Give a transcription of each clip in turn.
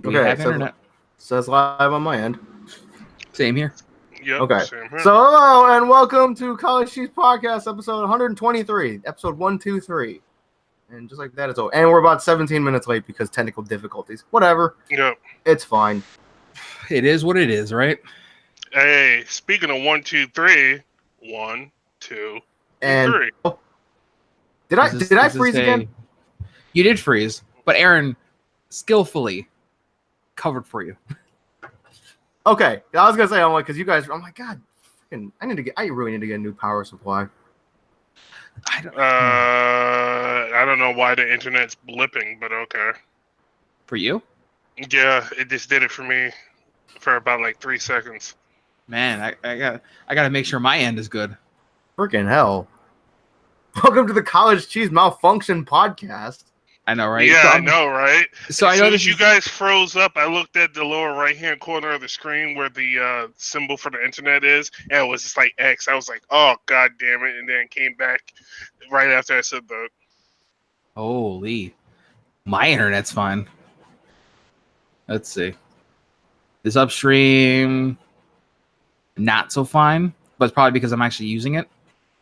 We have internet. Says live on my end. Same here. Yep. Okay. Same here. So hello and welcome to College Cheese Podcast, episode 123, episode 123. And just like that, it's over. And we're about 17 minutes late because technical difficulties. Whatever. Yep. It's fine. It is what it is, right? Hey, speaking of 1, 2, 3, 1, 2, And 3. Did I freeze again? You did freeze, but Aaron skillfully covered for you. Okay, I was gonna say, I'm like, because you guys, I'm like, God, I really need to get a new power supply. I don't know why the internet's blipping, but okay. For you? Yeah, it just did it for me for about like 3 seconds. Man, I gotta make sure my end is good. Freaking hell! Welcome to the College Cheese Malfunction Podcast. I know, right? Yeah, I know, right? So as I know soon as you guys froze up, I looked at the lower right-hand corner of the screen where the symbol for the internet is, and it was just like X. I was like, oh, God damn it, and then it came back right after I said that. Holy. My internet's fine. Let's see. This upstream, not so fine, but it's probably because I'm actually using it.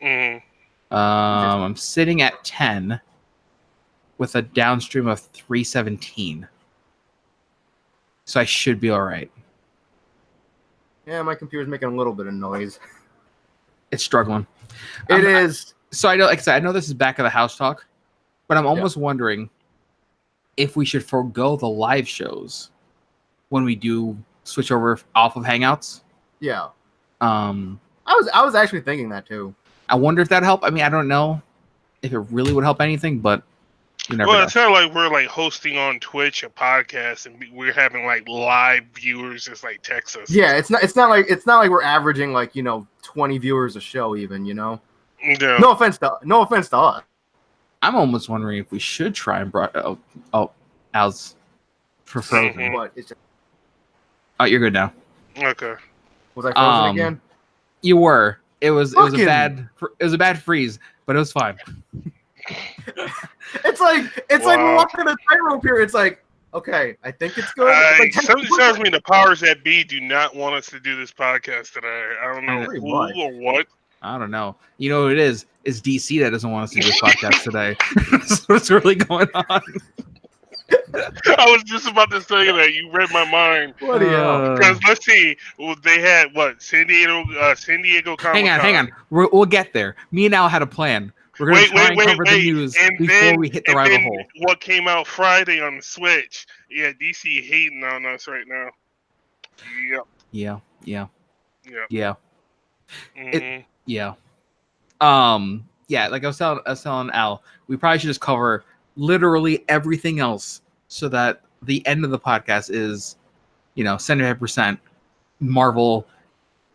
Mm-hmm. I'm sitting at 10 with a downstream of 317. So I should be all right. Yeah, my computer's making a little bit of noise. It's struggling. It is. So I know, like I said, I know this is back of the house talk, but I'm almost wondering if we should forego the live shows when we do switch over off of Hangouts. Yeah. I was actually thinking that too. I wonder if that'd help. I mean, I don't know if it really would help anything, but you never know. It's not like we're like hosting on Twitch a podcast and we're having like live viewers just like text us. Yeah, it's not like we're averaging like 20 viewers a show even. Yeah. No offense to us. I'm almost wondering if we should try and Al's for Frozen. Mhm. But it's just, Oh, you're good now. Okay. was I frozen again? You were. It was Fucking- a bad freeze, but it was fine. It's like we're walking a tightrope here. It's like, okay, I think it's good. It's like, Something tells me the powers that be do not want us to do this podcast today. I don't know Pretty who much. or what. I don't know. You know what it is? It's DC that doesn't want us to do this podcast today. That's what's really going on. I was just about to say that. You read my mind. what do you? Because let's see, they had what San Diego Comic-Con. Hang on. We'll get there. Me and Al had a plan. We're gonna try and cover the news before we hit the rabbit hole. What came out Friday on the Switch? Yeah, DC hating on us right now. Yep. Yeah. Mm-hmm. Yeah. Like I was telling Al, we probably should just cover literally everything else so that the end of the podcast is, 75% Marvel,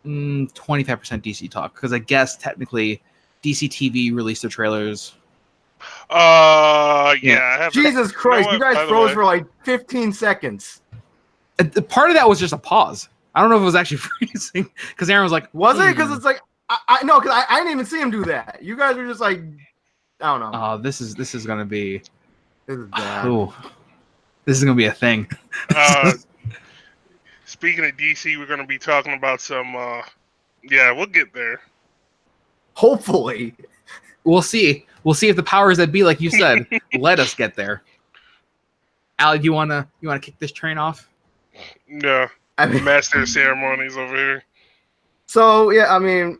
25% DC talk. Because I guess technically DC TV released their trailers. I have. Jesus Christ! You guys by the froze way- for like 15 seconds. The part of that was just a pause. I don't know if it was actually freezing because Aaron was like, Was it? Because it's like I know because I didn't even see him do that. You guys were just like, I don't know. "Oh, this is gonna be, This is bad. oh, this is gonna be a thing." Speaking of DC, we're going to be talking about some. We'll get there. Hopefully. We'll see. We'll see if the powers that be, like you said, let us get there. Al, you wanna kick this train off? Yeah, I mean, master of ceremonies over here. so yeah, I mean,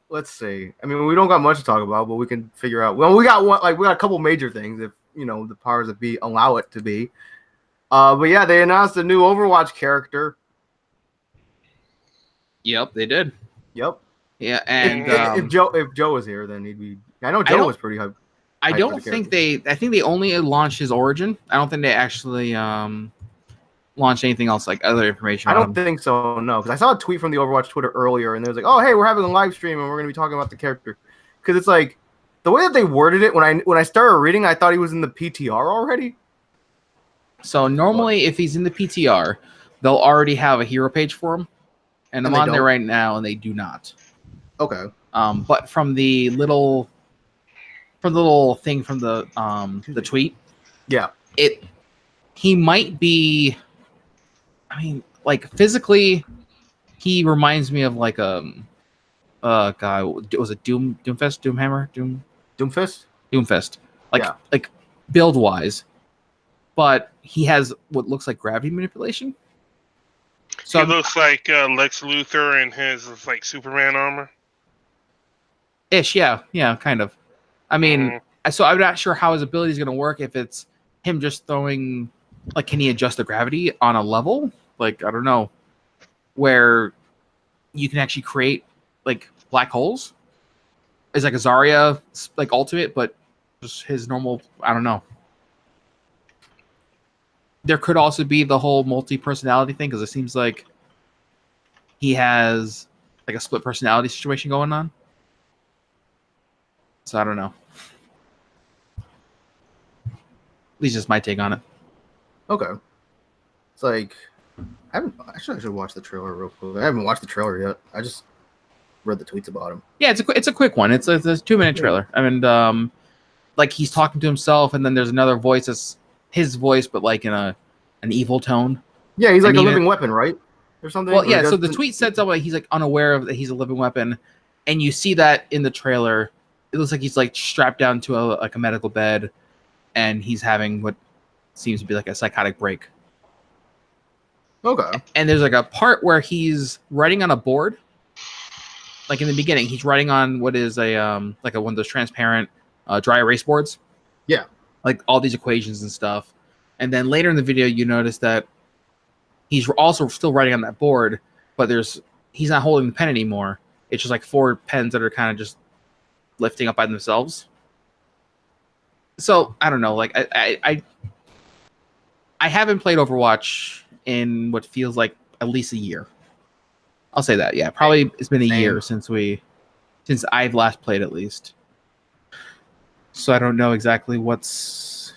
let's see. I mean, we don't got much to talk about, but we can figure out. Well, we got a couple major things if the powers that be allow it to be. But yeah, they announced a new Overwatch character. Yep, they did. Yep. Yeah, and if Joe was here, then he'd be. I know Joe was pretty high. I don't think I think they only launched his origin. I don't think they actually launched anything else like other information. I don't think so. No, because I saw a tweet from the Overwatch Twitter earlier, and they was like, "Oh, hey, we're having a live stream, and we're going to be talking about the character." Because it's like the way that they worded it. When I started reading, I thought he was in the PTR already. So normally, if he's in the PTR, they'll already have a hero page for him, and I'm on there right now, and they do not. Okay. But from the little thing from the tweet, Yeah. it he might be. I mean, like physically, he reminds me of like guy. Was it Doomfist, Doomhammer, Doomfist. Doomfist? Yeah. Like build wise, but he has what looks like gravity manipulation. So He looks like Lex Luthor in his like Superman armor. ish, yeah, kind of. I mean, Mhm. so I'm not sure how his ability is going to work if it's him just throwing. Like, can he adjust the gravity on a level? Like, I don't know, where you can actually create like black holes. It's like a Zarya like ultimate, but just his normal. I don't know. There could also be the whole multi-personality thing because it seems like he has like a split personality situation going on. So I don't know. At least just my take on it. Okay. It's like I should watch the trailer real quick. I haven't watched the trailer yet. I just read the tweets about him. Yeah, it's a quick one. It's a 2-minute trailer. I mean, like he's talking to himself, and then there's another voice that's his voice, but like in an evil tone. Yeah, he's like And a even- living weapon, right? Or something. Well, Or yeah. he So the doesn't- tweet said something like he's like unaware of that he's a living weapon, and you see that in the trailer. It looks like he's like strapped down to a medical bed, and he's having what seems to be like a psychotic break. Okay. And there's like a part where he's writing on a board. Like in the beginning, he's writing on what is a like one of those transparent dry erase boards. Yeah. Like all these equations and stuff. And then later in the video, you notice that he's also still writing on that board, but he's not holding the pen anymore. It's just like 4 pens that are kind of just lifting up by themselves. So I don't know. Like I haven't played Overwatch in what feels like at least a year. I'll say that. Yeah, probably it's been a year since I've last played at least. So I don't know exactly what's.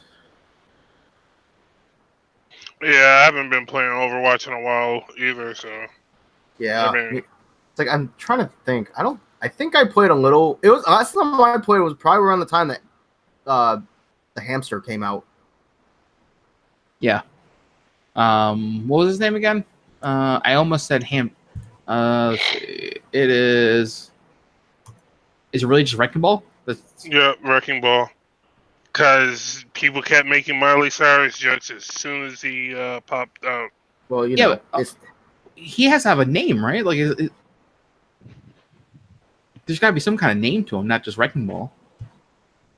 Yeah, I haven't been playing Overwatch in a while either. So Yeah. I mean- It's like I'm trying to think. I think I played a little. It was last time I played was probably around the time that the hamster came out. Yeah. What was his name again? I almost said let's see. It is. Is it really just Wrecking Ball? Yeah, Wrecking Ball. Because people kept making Miley Cyrus jokes as soon as he popped out. Well, you Yeah, know, but, he has to have a name, right? Like, there's got to be some kind of name to him, not just Wrecking Ball.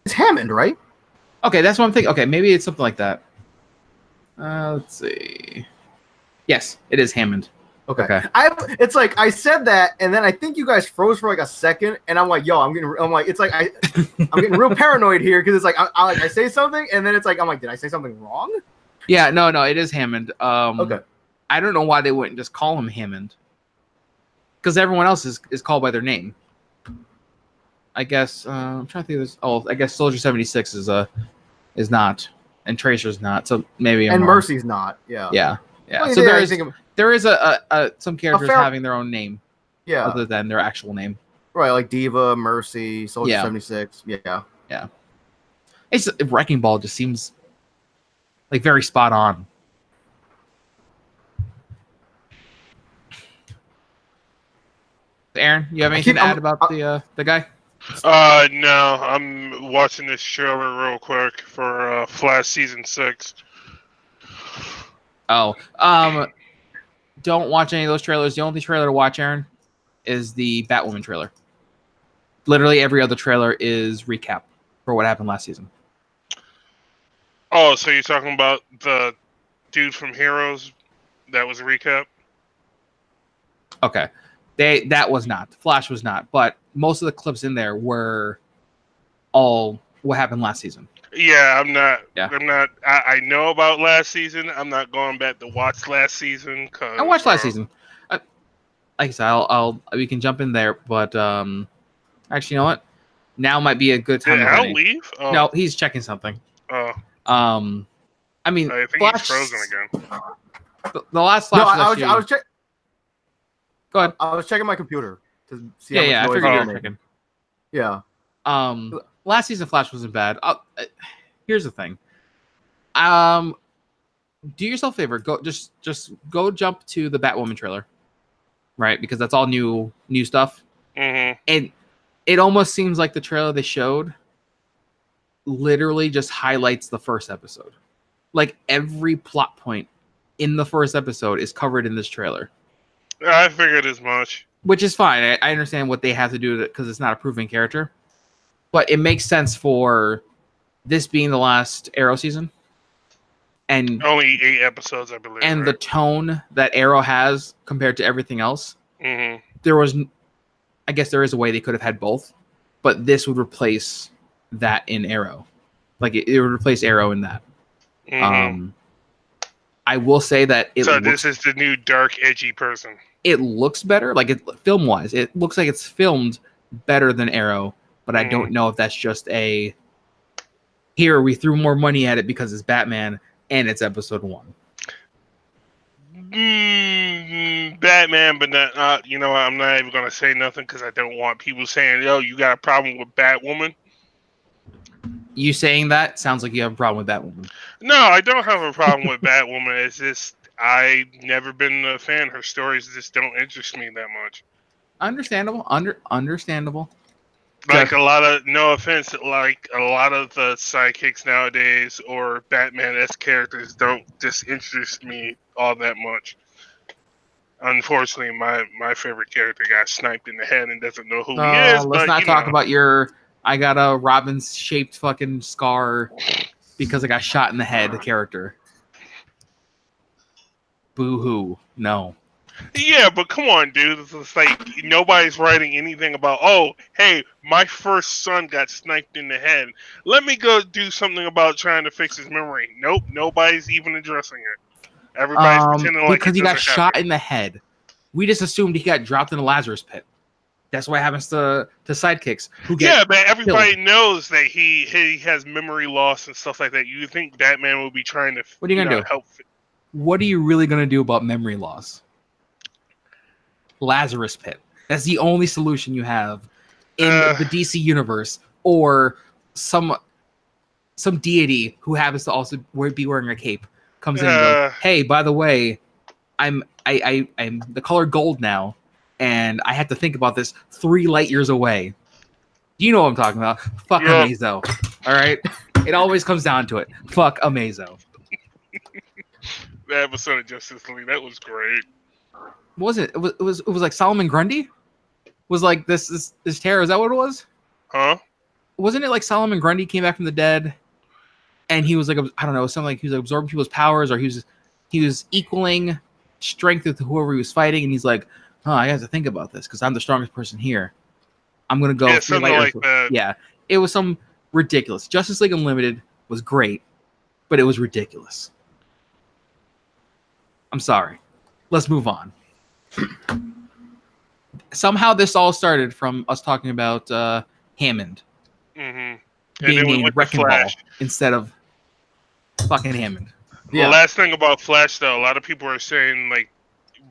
it's Hammond, right? Okay, that's what I'm thinking. Okay, maybe it's something like that. Let's see. Yes, it is Hammond. Okay. It's like I said that, and then I think you guys froze for like a second, and I'm like, yo, I'm getting real paranoid here because it's like I say something, and then it's like I'm like, did I say something wrong? Yeah, no, it is Hammond. Okay. I don't know why they wouldn't just call him Hammond, because everyone else is called by their name. I guess I'm trying to think of this. Oh, I guess Soldier 76 is not, and Tracer's not. So maybe I'm And wrong. Mercy's not. Yeah. Yeah. Well, So yeah, there is some characters having their own name yeah. other than their actual name. Right, like Diva, Mercy, Soldier Yeah. 76. Yeah. It's Wrecking Ball just seems like very spot on. Aaron, you have anything to add about the guy? No, I'm watching this trailer real quick for Flash Season 6. Oh, don't watch any of those trailers. The only trailer to watch, Aaron, is the Batwoman trailer. Literally every other trailer is recap for what happened last season. Oh, so you're talking about the dude from Heroes? That was a recap? Okay. That was not. Flash was not. But most of the clips in there were all what happened last season. Yeah, I'm not. Yeah. I'm not. I know about last season. I'm not going back to watch last season. I watched last season. Like I said, we can jump in there, but actually, you know what? Now might be a good time. Did Al leave? Oh. No, he's checking something. Oh. I mean, I think Flash, he's frozen again. The last Flash. No, I was checking. Go ahead. I was checking my computer to see. Yeah, I how much figured noise you it were made. checking. Yeah. Last season Flash wasn't bad. Here's the thing. do yourself a favor. Go just go jump to the Batwoman trailer, right? Because that's all new stuff. Mm-hmm. And it almost seems like the trailer they showed literally just highlights the first episode. Like every plot point in the first episode is covered in this trailer, I figured as much. which is fine. I understand what they have to do because it's not a proven character, but it makes sense for this being the last Arrow season, and Only 8 episodes, I believe. and the right? tone that Arrow has compared to everything else. Mm-hmm. There was, I guess, there is a way they could have had both, but this would replace that in Arrow. Like it would replace Arrow in that. Mm-hmm. I will say that This is the new dark, edgy person. It looks better, like film wise. It looks like it's filmed better than Arrow, but I don't know if that's just a here we threw more money at it because it's Batman and it's episode 1. Batman, but not. You know, I'm not even gonna say nothing because I don't want people saying, "Yo, you got a problem with Batwoman." You saying that sounds like you have a problem with Batwoman. No, I don't have a problem with Batwoman. It's just I've never been a fan. Her stories just don't interest me that much. Understandable. Understandable. Like a lot of, no offense, like a lot of the sidekicks nowadays or Batman-esque characters don't just interest me all that much. Unfortunately, my favorite character got sniped in the head and doesn't know who he is. Let's not talk about your I got a Robin-shaped fucking scar because I got shot in the head character. Boo-hoo. No. Yeah, but come on, dude. It's like nobody's writing anything about, oh, hey, my first son got sniped in the head. Let me go do something about trying to fix his memory. Nope, nobody's even addressing it. Everybody's pretending like because he got shot in the head. We just assumed he got dropped in a Lazarus pit. That's what happens to sidekicks who get but everybody killed. knows that he has memory loss and stuff like that. You think Batman will be trying to What are you gonna do? help? What are you really gonna do about memory loss? Lazarus pit. That's the only solution you have in the DC universe, or some deity who happens to also be wearing a cape comes in and goes, "Hey, by the way, I'm the color gold now, and I had to think about this 3 light years away." You know what I'm talking about? Fuck Amazo. All right, it always comes down to it. Fuck Amazo. That episode of Justice League, that was great. What was it? It was like Solomon Grundy was like this terror. Is that what it was? Huh? Wasn't it like Solomon Grundy came back from the dead, and he was like, I don't know, something like he was absorbing people's powers, or he was equaling strength with whoever he was fighting, and he's like, "Oh, I have to think about this because I'm the strongest person here. I'm gonna go." Yeah, something like that. Yeah, it was some ridiculous. Justice League Unlimited was great, but it was ridiculous. I'm sorry. Let's move on. Somehow this all started from us talking about Hammond being named Wrecking Ball instead of fucking Hammond. Yeah. The last thing about Flash, though, a lot of people are saying like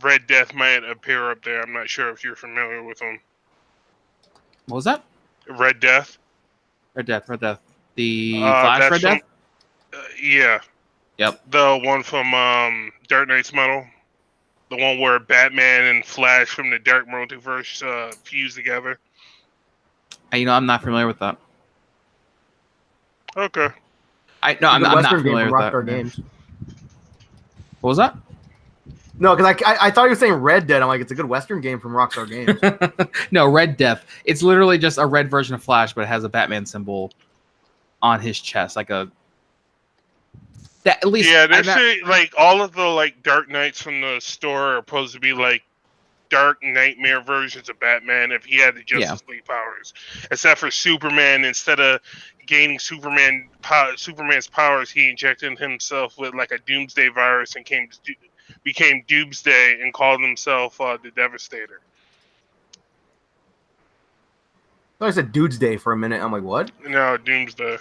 Red Death might appear up there. I'm not sure if you're familiar with him. What was that? Red Death. Red Death. The Flash Red Death? Yeah. Yep. The one from Dark Knight's Metal. The one where Batman and Flash from the Dark Multiverse fuse together. I'm not familiar with that. Okay. I'm not familiar with that. Games. What was that? No, because I thought you were saying Red Dead. I'm like, it's a good Western game from Rockstar Games. No, Red Death. It's literally just a red version of Flash, but it has a Batman symbol on his chest, like a. That, at least, yeah, they're like all of the like Dark Knights from the store are supposed to be like dark nightmare versions of Batman if he had the Justice League powers, except for Superman. Instead of gaining Superman's powers, he injected himself with like a Doomsday virus and became Doomsday and called himself the Devastator. I thought I said Dude's Day for a minute. I'm like, what? No, Doomsday.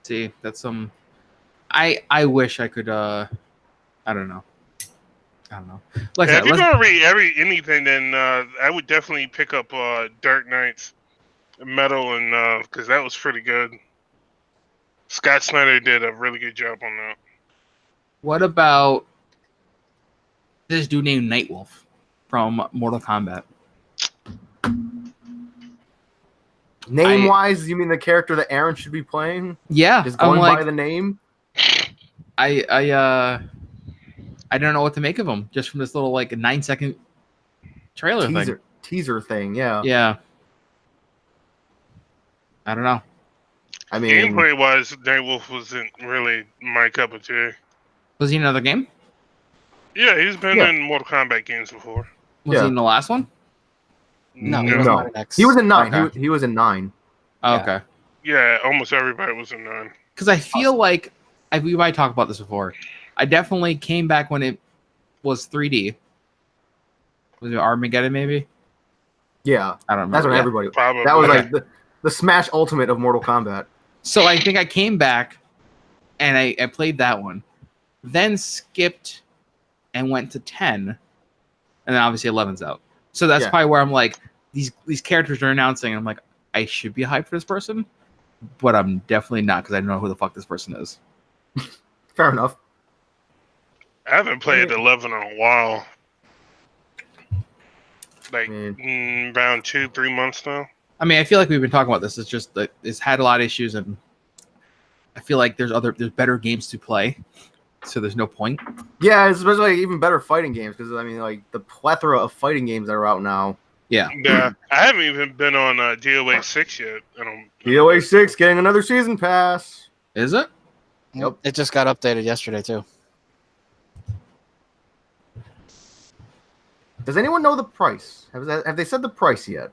See, that's some. I wish I could. I don't know. Like if you're gonna read anything, then I would definitely pick up Dark Knight's Metal, and because that was pretty good. Scott Snyder did a really good job on that. What about this dude named Nightwolf from Mortal Kombat? Name wise, you mean the character that Aaron should be playing? Yeah, Just I'm going like, by the name. I don't know what to make of him just from this little like 9-second trailer thing. Teaser thing, yeah. Yeah. I don't know. I mean, Gameplay wise, Nightwolf wasn't really my cup of tea. Was he in another game? Yeah, he's been Yeah. in Mortal Kombat games before. Was he in the last one? No, he No. was No. not an X. he was in 9. Okay. He was in 9. Oh, Yeah. okay. Yeah, almost everybody was in 9. Because I feel like we might talk about this before. I definitely came back when it was 3D. Was it Armageddon? Maybe Yeah, I don't remember. that's when Yeah. everybody. Probably. That was Okay. like the Smash Ultimate of Mortal Kombat. So I think I came back, and I played that one, then skipped, and went to 10, and then obviously 11's out. So that's Yeah. probably where I'm like, these characters are announcing, and I'm like, I should be hyped for this person, but I'm definitely not because I don't know who the fuck this person is. Fair enough. I haven't played 11 in a while. Like Man. around 2-3 months now. I mean, I feel like we've been talking about this. It's just that it's had a lot of issues, and I feel like there's better games to play, so there's no point. Yeah, it's especially like even better fighting games because I mean, like the plethora of fighting games that are out now. Yeah. Yeah, I haven't even been on DOA 6 yet. DOA 6 getting another season pass. Is it? Yep. It just got updated yesterday too. Does anyone know the price? Have they said the price yet?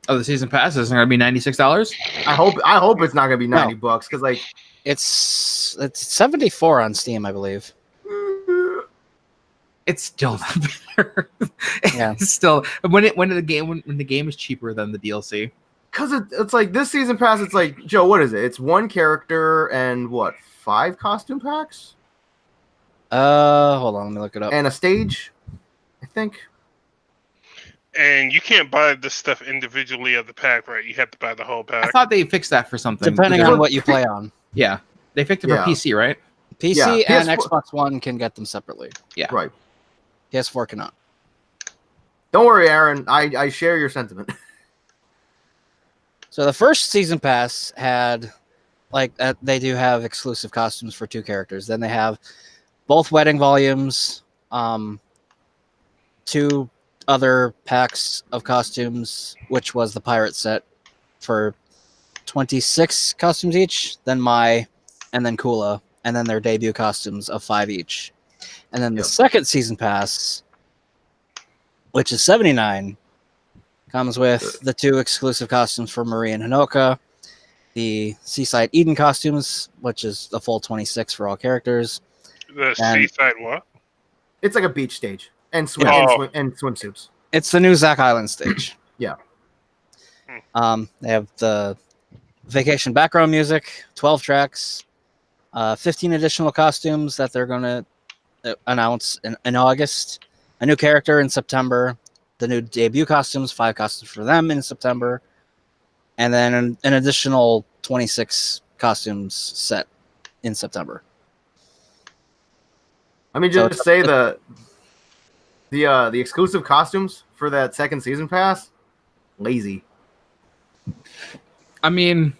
Oh, the season pass isn't going to be $96. I hope it's not gonna be $90 because like It's 74 on Steam, I believe. It's still not better. Yeah. It's still when the game is cheaper than the DLC. because it's like this season pass. It's like Joe, what is it? It's one character and what 5 costume packs Hold on, let me look it up. and a stage. I think. And you can't buy this stuff individually of the pack, right? You have to buy the whole I pack. thought they fixed that for something. Depending because- on what you play on. yeah, they fixed it for Yeah. PC, right? PC Yeah, and PS4 Xbox One can get them separately. Yeah. Right. PS4 cannot. Don't worry, Aaron. I share your sentiment. So the first season pass had, they do have exclusive costumes for 2 characters. Then they have both wedding volumes, 2 other packs of costumes, which was the pirate set for 26 costumes each. Then Mai, and then Kula, and then their debut costumes of 5 each. And then the Yep. second season pass, which is 79, comes with the 2 exclusive costumes for Marie and Hinoka, the Seaside Eden costumes, which is the full 26 for all characters. The And- seaside what? It's like a beach stage and swim Yeah. and swimsuits. It's the new Zack Island stage. Yeah. They have the vacation background music, 12 tracks, 15 additional costumes that they're going to announce in August, a new character in September, the new debut costumes, 5 costumes for them in September, and then an additional 26 costumes set in September. Let me So just say the exclusive costumes for that second season pass, lazy. I mean,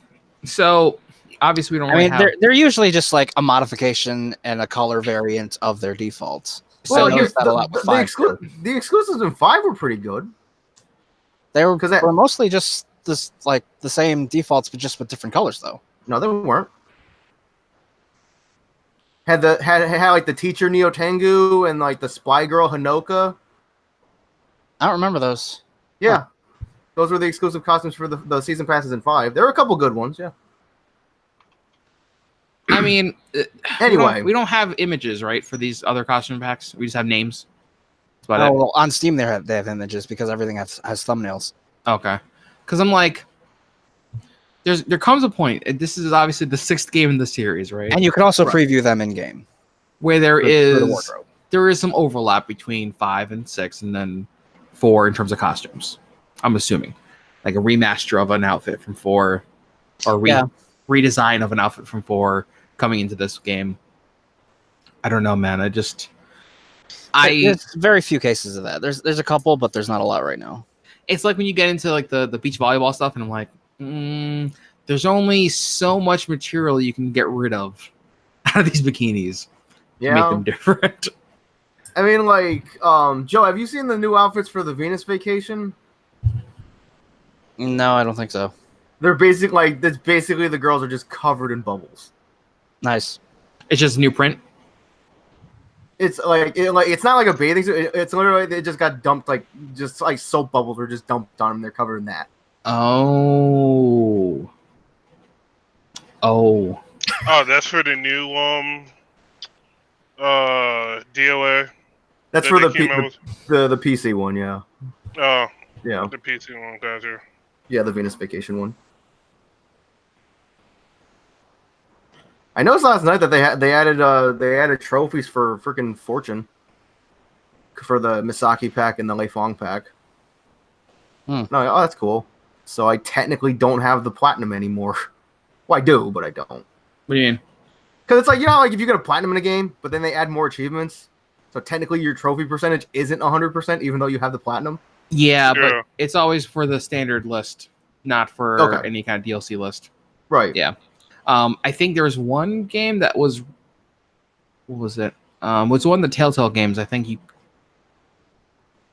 so obviously we don't. I Really mean, have, they're usually just like a modification and a color variant of their defaults. Well, I noticed here's that a lot with 5 too. the exclusives in 5 were pretty good. They were 'Cause that- were mostly just this, like the same defaults, but just with different colors, though. No, they weren't. Had like the teacher Neo Tengu and like the spy girl Hinoka. I don't remember those. Yeah, those were the exclusive costumes for the season passes in 5. There were a couple good ones. Yeah. I mean, Anyway, we don't have images, right, for these other costume packs. We just have names. That's about Oh, well, on Steam they have images because everything has thumbnails. it. Okay, because I'm like, there comes a point, and this is obviously the 6th game in the series, right? And you can also Right. preview them in game. Where there Through the is wardrobe. some overlap between 5 and 6, and then 4 in terms of costumes. I'm assuming, like a remaster of an outfit from 4, or Yeah. redesign of an outfit from 4 coming into this game. I don't know, man. There's very few cases of that. There's a couple, but there's not a lot right now. It's like when you get into like the beach volleyball stuff, and I'm like, there's only so much material you can get rid of out of these bikinis to make them different. I mean, like, Joe, have you seen the new outfits for the Venus Vacation? No, I don't think so. They're basically the girls are just covered in bubbles. Nice. It's just new print. It's it's not like a bathing suit. It's literally they just got dumped, like just like soap bubbles were just dumped on them. They're covered in that. Oh, that's for the new dealer. That's that for they the came out with. the PC one, yeah. Oh, Yeah. the PC one, gotcha. Yeah, the Venus Vacation one. I noticed last night that they added trophies for freaking Fortune for the Misaki pack and the Leifong pack. No, oh, that's cool. So I technically don't have the platinum anymore. Well, I do, but I don't. what do you mean? Because it's like, you know, like if you get a platinum in a game, but then they add more achievements, so technically your trophy percentage isn't 100%, even though you have the platinum. Yeah, but it's always for the standard list, not for any kind of DLC list. Right. Yeah. I think there was one game that was, what was it? Was one of the Telltale games. I think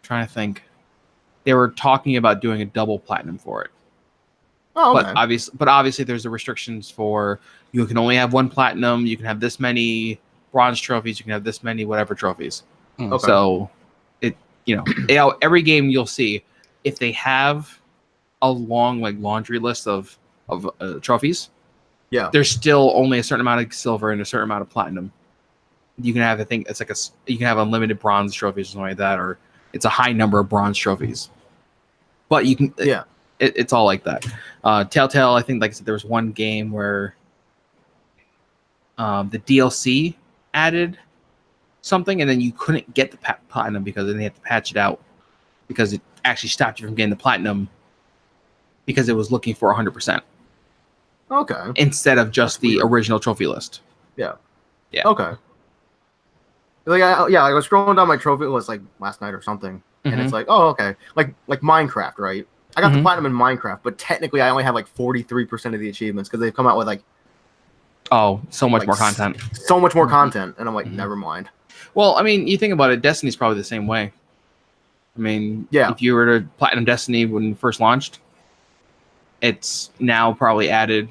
trying to think. They were talking about doing a double platinum for it. Oh, okay. But obviously there's the restrictions for you can only have one platinum, you can have this many bronze trophies, you can have this many whatever trophies. Okay. So every game you'll see, if they have a long like laundry list of trophies, yeah, there's still only a certain amount of silver and a certain amount of platinum. You can have, I think it's like you can have unlimited bronze trophies or something like that, or it's a high number of bronze trophies. But you can, it's all like that. Telltale, I think, like I said, there was one game where the DLC added something, and then you couldn't get the platinum because then they had to patch it out because it actually stopped you from getting the platinum because it was looking for 100%. Okay. Instead of just the original trophy list. Yeah. Yeah. Okay. Like I was scrolling down my trophy list like last night or something, and it's like, oh, okay, like Minecraft, right? I got the platinum in Minecraft, but technically I only have like 43% of the achievements because they've come out with like so much more content. So much more content, and I'm like, never mind. Well, I mean, you think about it, Destiny's probably the same way. I mean, if you were to platinum Destiny when it first launched, it's now probably added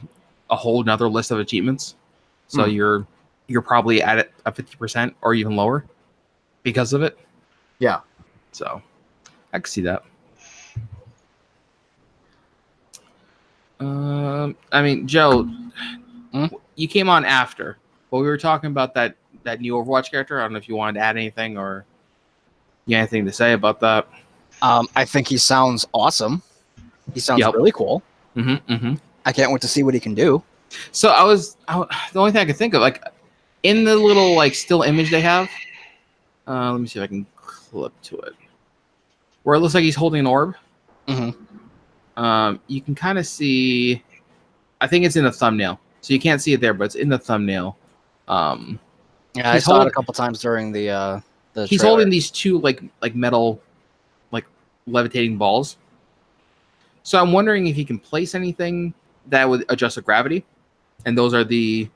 a whole nother list of achievements. So you're probably at a 50% or even lower because of it. Yeah. So I can see that. I mean, Joe, you came on after, but we were talking about that new Overwatch character. I don't know if you wanted to add anything or you have anything to say about that. I think he sounds awesome. He sounds really cool. I can't wait to see what he can do. So the only thing I could think of, like in the little like still image they have, let me see if I can clip to it, where it looks like he's holding an orb. You can kind of see, I think it's in the thumbnail, so you can't see it there, but it's in the thumbnail. Yeah, I saw it a couple times during the he's trailer. holding these two like metal, like levitating balls. So I'm wondering if he can place anything that would adjust the gravity, and those are the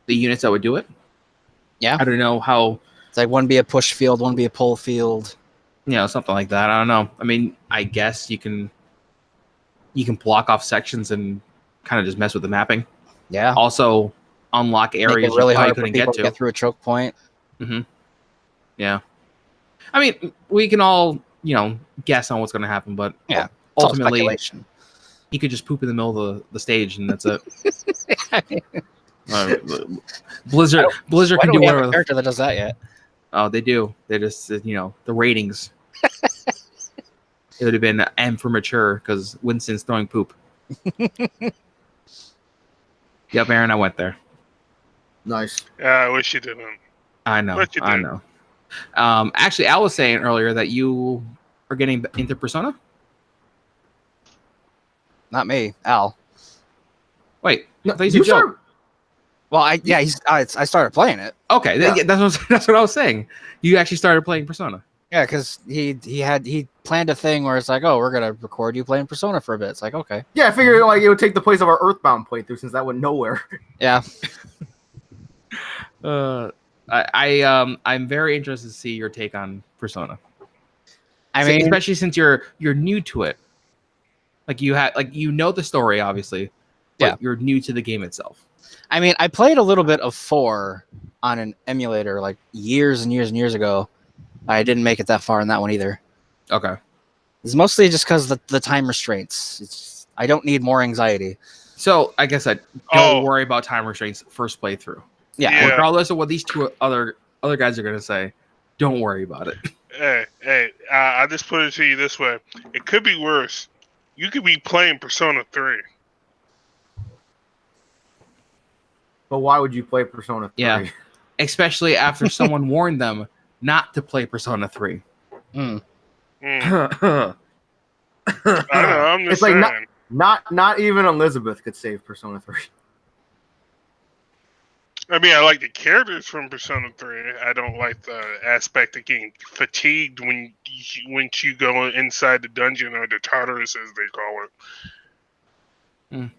units that would do it. Yeah, I don't know how. It's like one be a push field, one be a pull field. Something like that. I don't know. I mean, I guess you can block off sections and kind of just mess with the mapping. Yeah. Also, unlock areas really you hard couldn't for people get to. Get through a choke point. Yeah. I mean, we can all guess on what's going to happen, but ultimately, he could just poop in the middle of the stage, and that's it. Blizzard can do whatever. A character that does that yet? Oh, they do. They just the ratings. It would have been M for mature because Winston's throwing poop. Yep, Aaron, I went there. Nice. Yeah, I wish you didn't. I know. I know. Actually, Al was saying earlier that you are getting into Persona. Not me, Al. Wait, No, I thought you said Joe. Well, I started playing it. Okay, Yeah. that's what I was saying. You actually started playing Persona. Yeah, because he planned a thing where it's like, oh, we're gonna record you playing Persona for a bit. It's like, okay, Yeah, I figured like it would take the place of our Earthbound playthrough since that went nowhere. yeah. I'm very interested to see your take on Persona. I mean, Especially since you're new to it. Like you know the story obviously, but Yeah. you're new to the game itself. I mean, I played a little bit of 4 on an emulator like years and years and years ago. I didn't make it that far in that one either. Okay. It's mostly just because the time restraints. I don't need more anxiety. So I guess don't worry about time restraints first playthrough. Yeah. Regardless of what these two other guys are gonna say, don't worry about it. Hey, I just put it to you this way: it could be worse. You could be playing Persona 3. But why would you play Persona 3? Yeah. Especially after someone warned them not to play Persona 3. Mm. I know. I'm just It's like saying. not even Elizabeth could save Persona 3. I mean, I like the characters from Persona 3. I don't like the aspect of getting fatigued when you go inside the dungeon or the Tartarus, as they call it.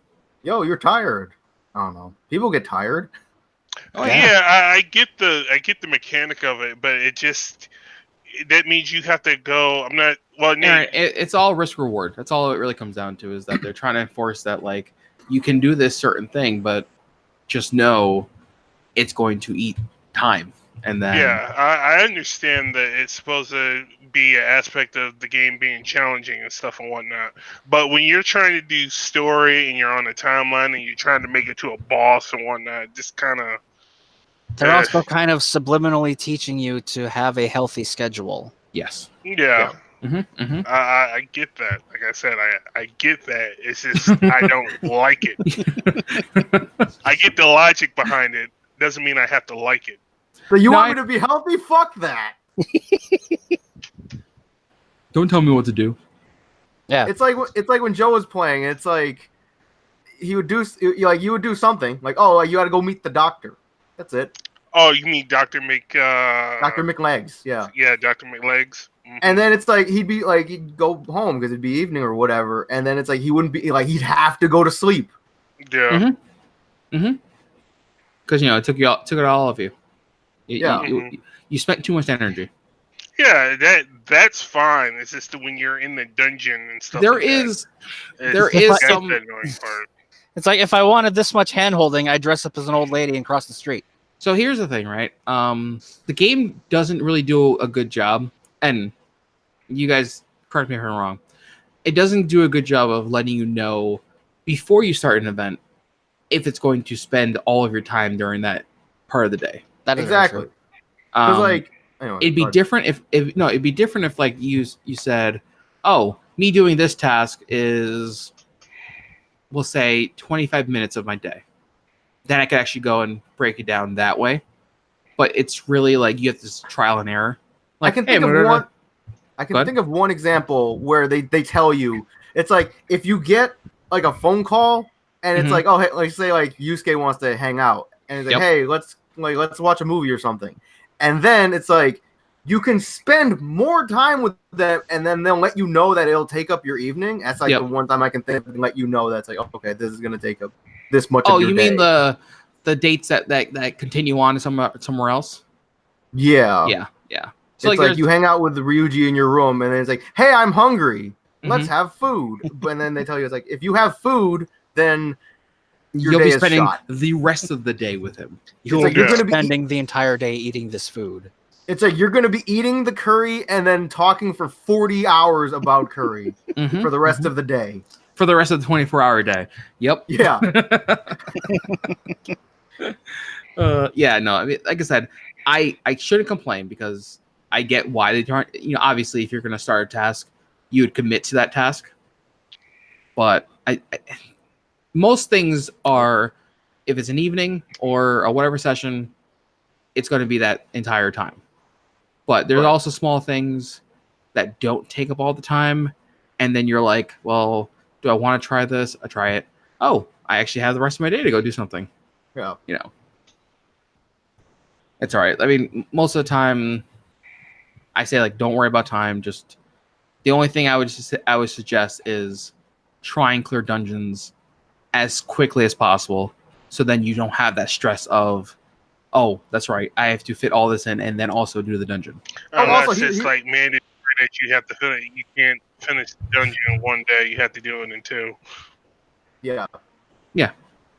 Yo, you're tired. I don't know. People get tired. Oh, Yeah, I get the mechanic of it, but that means you have to go. I'm not. Well, Nate, It's all risk reward. That's all it really comes down to, is that they're trying to enforce that, like, you can do this certain thing, but just know it's going to eat time. And then yeah, I understand that it's supposed to be an aspect of the game being challenging and stuff and whatnot. But when you're trying to do story and you're on a timeline and you're trying to make it to a boss and whatnot, just kind of. They're also kind of subliminally teaching you to have a healthy schedule. yes. Yeah. I get that. Like I said, I get that. It's just I don't like it. I get the logic behind it. Doesn't mean I have to like it. So you want me to be healthy? Fuck that. Don't tell me what to do. Yeah. It's like when Joe was playing. It's like you would do something like, oh, you got to go meet the doctor. That's it. Oh, you mean Dr. Dr. McLegs, yeah. Yeah, Dr. McLegs. Mm-hmm. And then it's like he'd go home because it'd be evening or whatever, and then it's like he wouldn't be like he'd have to go to sleep. Yeah. Because it took it all of you. Yeah. You spent too much energy. Yeah, that's fine. It's just when you're in the dungeon and stuff. There is some. The annoying part. It's like if I wanted this much hand holding, I'd dress up as an old lady and cross the street. So here's the thing, right? The game doesn't really do a good job, and you guys correct me if I'm wrong. It doesn't do a good job of letting you know before you start an event if it's going to spend all of your time during that part of the day. That is Exactly. Because anyway, it'd be different if it'd be different if like you said, oh, me doing this task is, we'll say 25 minutes of my day. Then I could actually go and break it down that way. But it's really like you have this trial and error. Like, I can think of one example where they tell you it's like if you get like a phone call and it's like, oh, hey, like say like Yusuke wants to hang out and it's like, hey, let's watch a movie or something, and then it's like you can spend more time with them, and then they'll let you know that it'll take up your evening. That's like the one time I can think of and let you know that's like, oh, okay, this is gonna take up this much. Oh, of your you day. mean the dates that continue on to somewhere else? Yeah. So it's like you hang out with the Ryuji in your room, and then it's like, hey, I'm hungry. Let's have food. And then they tell you it's like, if you have food, then you'll be spending the rest of the day with him. You're going to be spending the entire day eating this food. It's like you're going to be eating the curry and then talking for 40 hours about curry for the rest of the day. For the rest of the 24-hour day. Yep. Yeah. No. I mean, like I said, I shouldn't complain because I get why they aren't. Obviously, if you're going to start a task, you would commit to that task. But most things are, if it's an evening or a whatever session, it's going to be that entire time. But there's also small things that don't take up all the time, and then you're like, well, do I want to try this? I try it. Oh, I actually have the rest of my day to go do something. Yeah. You know, it's all right. I mean, most of the time, I say like, don't worry about time. Just the only thing I would suggest is try and clear dungeons as quickly as possible, so then you don't have that stress of, oh, that's right, I have to fit all this in and then also do the dungeon. Unless also, it's like mandatory that you have to finish. You can't finish the dungeon in one day. You have to do it in 2. Yeah.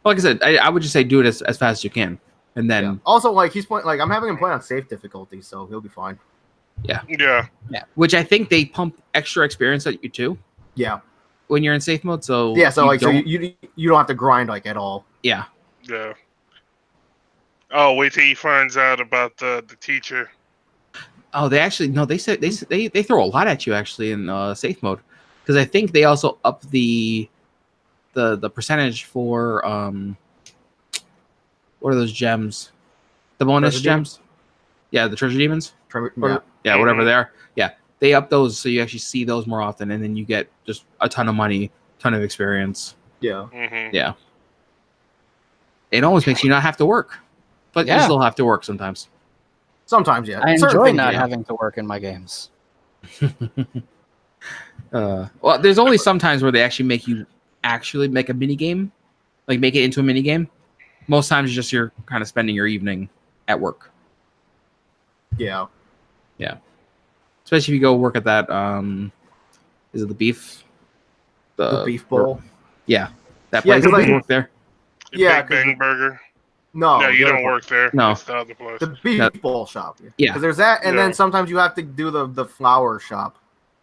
Like I said, I would just say do it as fast as you can, and then Yeah. Also, like he's playing, like I'm having him play on safe difficulty, so he'll be fine. Yeah. which I think they pump extra experience at you too Yeah. when you're in safe mode. So Yeah. So like, so don't- you don't have to grind like at all. yeah. Yeah. Oh, wait till he finds out about the teacher. Oh, they actually no. They said they throw a lot at you actually in safe mode, because I think they also up the percentage for what are those gems? The bonus Treasure gems? Yeah, the treasure demons. Yeah. Yeah, whatever they are. Yeah, they up those so you actually see those more often, and then you get just a ton of money, ton of experience. Yeah. Mm-hmm. Yeah, it almost makes you not have to work, but you Yeah. still have to work sometimes. Sometimes, yeah. I Certain enjoy things, not yeah. having to work in my games. Well, there's only some times where they actually make you actually make a mini game, like make it into a mini game. Most times, it's just you're kind of spending your evening at work. Yeah. Especially if you go work at that. Is it the beef? The beef bowl. Yeah, that Yeah, place. 'cause, like- You work there. Yeah, Big Bang Burger. No, No, you the other don't one. work there. No. It's the other place. The beef No. bowl shop. Yeah. Because there's that, and Yeah. then sometimes you have to do the flower shop.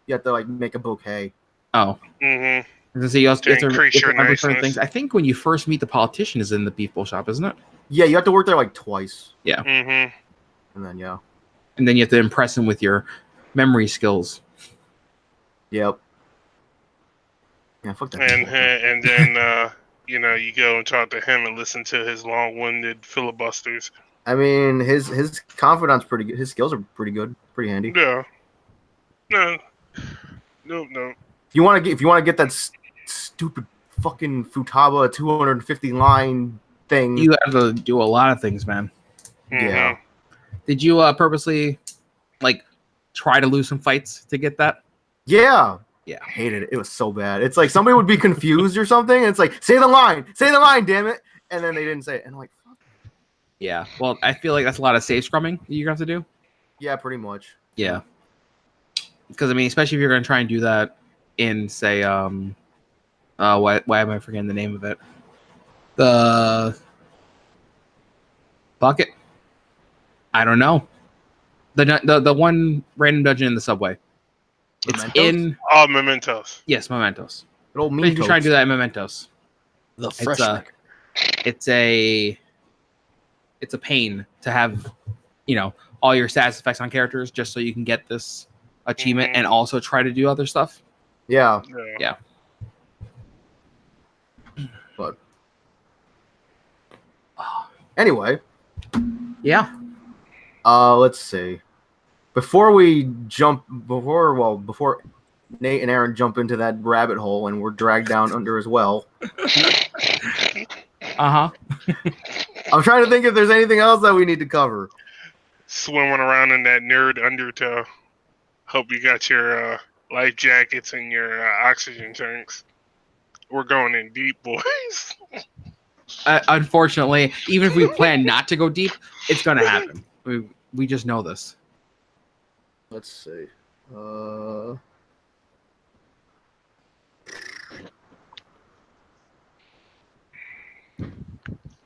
You have to like make a bouquet. Oh, Mm-hmm. and so you also To you have to increase your remember certain niceness. things. I think when you first meet the politician is in the beef bowl shop, isn't it? Yeah, you have to work there like twice, Mm-hmm. and then yeah. And then you have to impress him with your memory skills. Yep. Yeah, fuck that. And then you go and talk to him and listen to his long-winded filibusters. I mean, his confidence pretty good. His skills are pretty good, pretty handy. Yeah. No. If you want to get that stupid fucking Futaba 250 line thing, You have to do a lot of things, man. Yeah. Mhm. Did you purposely like try to lose some fights to get that? yeah, Yeah. I hated it. It was so bad. It's like somebody would be confused or something, and it's like, say the line, damn it, and then they didn't say it, and I'm like, fuck. Yeah. Well, I feel like that's a lot of safe scrumming that you're gonna have to do. Yeah, pretty much. Yeah. Because I mean, especially if you're gonna try and do that in, say, why am I forgetting the name of it? The bucket. I don't know. The one random dungeon in the subway. It's Mementos? in Oh, mementos. yes, Mementos. Good old If mean you try and do that in Mementos, The It's, fresh it's a pain to have, all your status effects on characters just so you can get this achievement Mhm. and also try to do other stuff. Yeah, Yeah. but anyway, Yeah. let's see. Before Nate and Aaron jump into that rabbit hole and we're dragged down under as well, Uh-huh. I'm trying to think if there's anything else that we need to cover. Swimming around in that nerd undertow. Hope you got your life jackets and your oxygen tanks. We're going in deep, boys. Unfortunately, even if we plan not to go deep, it's going to happen. We just know this. Let's see.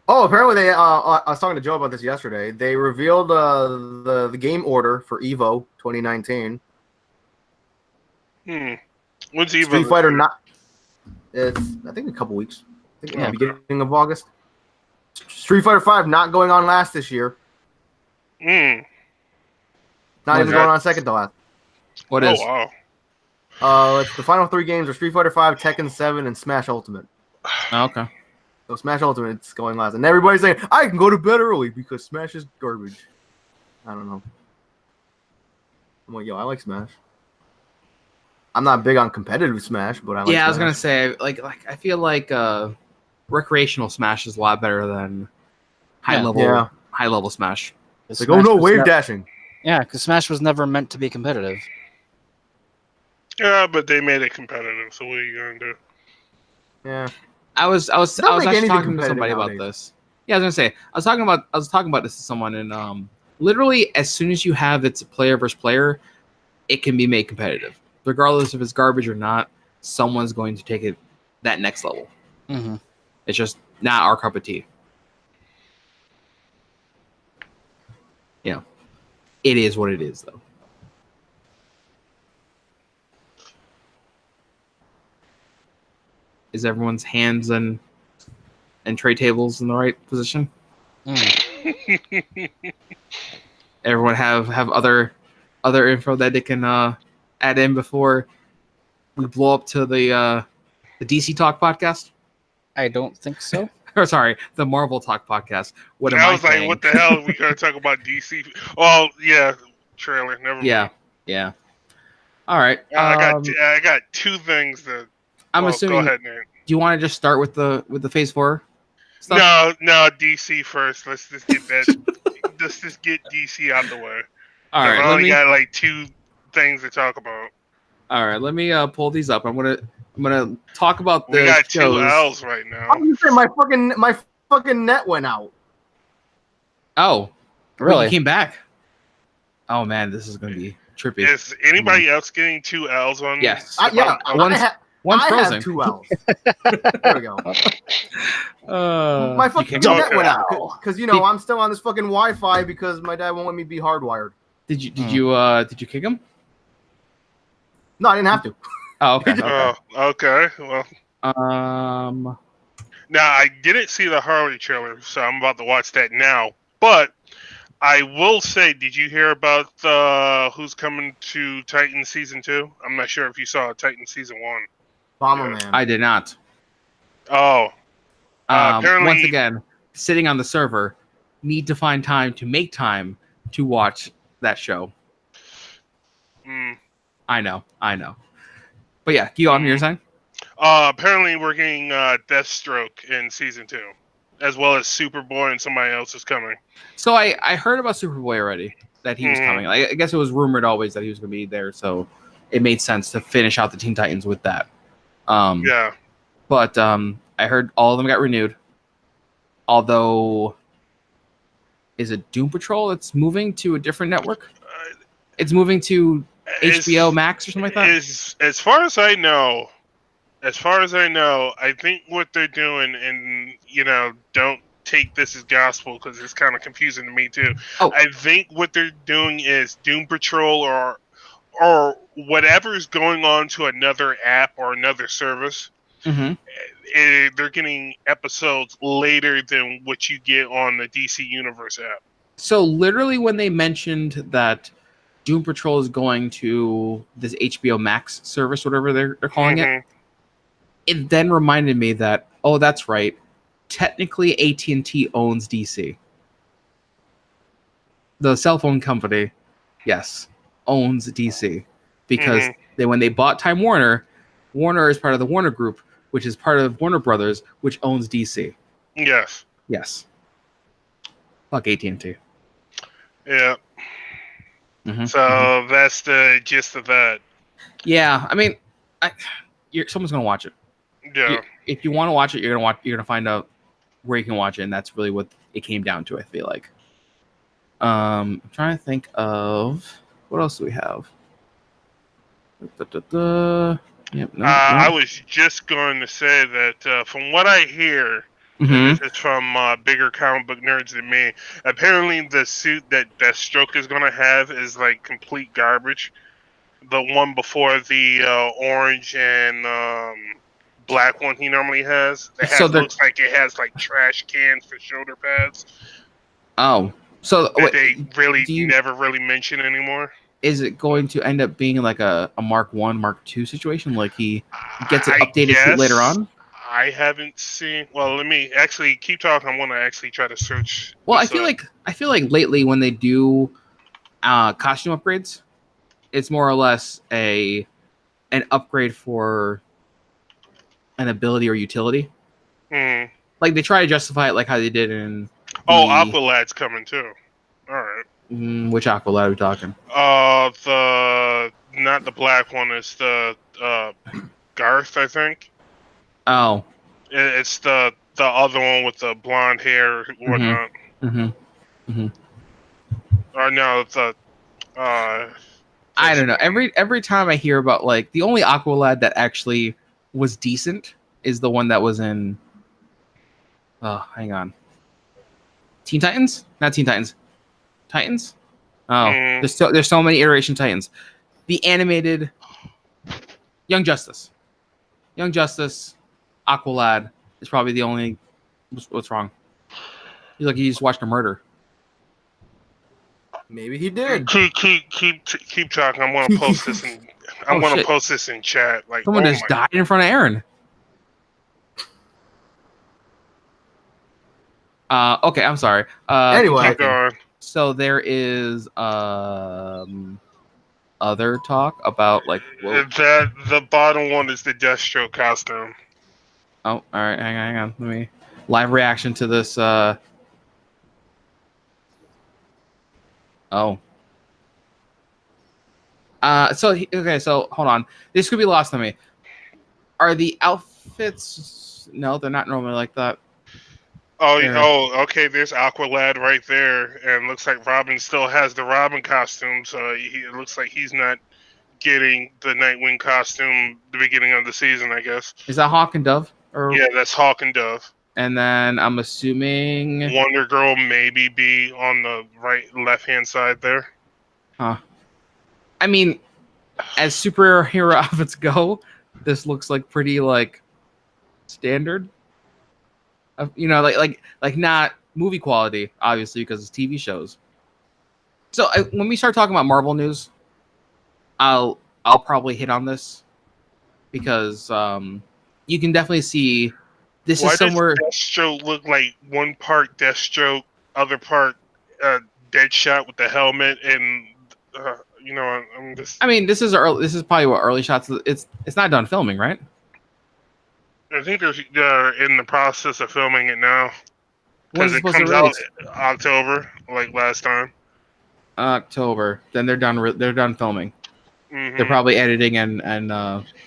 Oh, apparently they. I was talking to Joe about this yesterday. They revealed the game order for Evo 2019. When's Evo? Street Fighter not. It's I think a couple weeks. I think Yeah. the beginning of August. Street Fighter 5 not going on last this year. Mm. Not What even is going that? on second to last. What Oh, is? wow. It's the final three games are Street Fighter 5, Tekken 7, and Smash Ultimate. Oh, okay. So Smash Ultimate's going last, and everybody's saying I can go to bed early because Smash is garbage. I don't know. I'm like, yo, I like Smash. I'm not big on competitive Smash, but I like. Yeah, I was Smash. gonna say like I feel like recreational Smash is a lot better than high level Smash. Like, oh no, wave dashing. Yeah, because Smash was never meant to be competitive. Yeah, but they made it competitive. So what are you gonna do? Yeah. I was They don't actually make anything talking to competitive somebody about nowadays. this. Yeah, I was gonna say I was talking about this to someone, and literally as soon as you have it's player versus player, it can be made competitive, regardless if it's garbage or not. Someone's going to take it that next level. Mm-hmm. It's just not our cup of tea. You know, it is what it is, though. Is everyone's hands and tray tables in the right position? Everyone have other info that they can add in before we blow up to the DC Talk podcast? I don't think so. Or sorry, the Marvel Talk podcast. What am I I was like, saying? what the hell are we gonna talk about DC? Oh yeah, trailer. Never mind. Yeah. All right. I got two things that. I'm Well, assuming. Go ahead, Nate. Do you want to just start with the Phase 4 stuff? No, DC first. Let's just get that. Let's just get DC out the way. All right. I only got like two things to talk about. All right. Let me pull these up. I'm gonna talk about the We got shows. 2 L's right now. I'm just saying my fucking net went out. Oh, Really? You came back. Oh man, this is gonna be trippy. Is anybody else getting 2 L's on? Yes. One's frozen. I have 2 L's. There we go. My fucking net went out because I'm still on this fucking Wi-Fi because my dad won't let me be hardwired. Did you kick him? No, I didn't have to. Oh, okay. Okay. Well, now I didn't see the Harley trailer, so I'm about to watch that now. But I will say, did you hear about who's coming to Titan Season 2? I'm not sure if you saw Titan Season 1. Bomberman. I did not. Oh. Apparently, once again, sitting on the server, need to find time to make time to watch that show. I know. But yeah, you on your side? Apparently we're getting Deathstroke in Season 2. As well as Superboy and somebody else is coming. So I heard about Superboy already, that he was coming. I guess it was rumored always that he was going to be there, so it made sense to finish out the Teen Titans with that. Yeah. But I heard all of them got renewed. Although, is it Doom Patrol that's moving to a different network? It's moving to HBO Max or something like that? As far as I know, I think what they're doing, and don't take this as gospel because it's kind of confusing to me too. Oh. I think what they're doing is Doom Patrol or whatever's going on to another app or another service. Mm-hmm. They're getting episodes later than what you get on the DC Universe app. So literally, when they mentioned that Doom Patrol is going to this HBO Max service, whatever they're calling it. It then reminded me that, oh, that's right. Technically, AT&T owns DC. The cell phone company, yes, owns DC. Because when they bought Time Warner, Warner is part of the Warner Group, which is part of Warner Brothers, which owns DC. Yes. Yes. Fuck AT&T. Yeah. So that's the gist of that. Yeah, I mean, someone's gonna watch it. Yeah. If you want to watch it, you're gonna find out where you can watch it, and that's really what it came down to. I feel like. I'm trying to think of what else do we have. Yep, no. I was just going to say that from what I hear, and this is from bigger comic book nerds than me, apparently the suit that Deathstroke is going to have is like complete garbage. The one before the orange and black one he normally has. Looks like it has like trash cans for shoulder pads. Oh. So they really never really mention anymore. Is it going to end up being like a Mark 1, Mark 2 situation? Like he gets it updated later on? I haven't seen. Well, let me actually keep talking. I want to actually try to search. Well, I feel like lately when they do costume upgrades, it's more or less an upgrade for an ability or utility. Like they try to justify it like how they did in Oh, Aqualad's coming too. All right. Which Aqualad are we talking? The not the black one. It's the Garth, I think. Oh. It's the other one with the blonde hair, whatnot. Or no, the I don't know. Every time I hear about like the only Aqualad that actually was decent is the one that was in. Oh, hang on. Teen Titans? Not Teen Titans. Titans? Oh, there's so many iteration Titans. The animated Young Justice. Young Justice, Aqualad is probably the only. What's wrong? He's like he just watched a murder. Maybe he did. Keep talking. I'm gonna post this in. I'm gonna post this in chat. Like someone just died in front of Aaron. Okay, I'm sorry. Anyway, so there is other talk about like that the bottom one is the Deathstroke costume. Oh, all right, hang on. Let me live reaction to this. So hold on. This could be lost on me. Are the outfits? No, they're not normally like that. Okay. There's Aqualad right there, and looks like Robin still has the Robin costume. So it looks like he's not getting the Nightwing costume the beginning of the season, I guess. Is that Hawk and Dove? Yeah, that's Hawk and Dove. And then I'm assuming Wonder Girl maybe be on the left-hand side there. Huh. I mean, as superhero outfits go, this looks like pretty like standard. Like not movie quality, obviously, because it's TV shows. So when we start talking about Marvel news, I'll probably hit on this because you can definitely see this is somewhere. Why does Deathstroke look like one part Deathstroke, other part Deadshot with the helmet, and I'm just. I mean, this is probably what early shots. It's not done filming, right? I think they're in the process of filming it now. Because it comes out October, like last time. October. Then they're done. They're done filming. Mm-hmm. They're probably editing and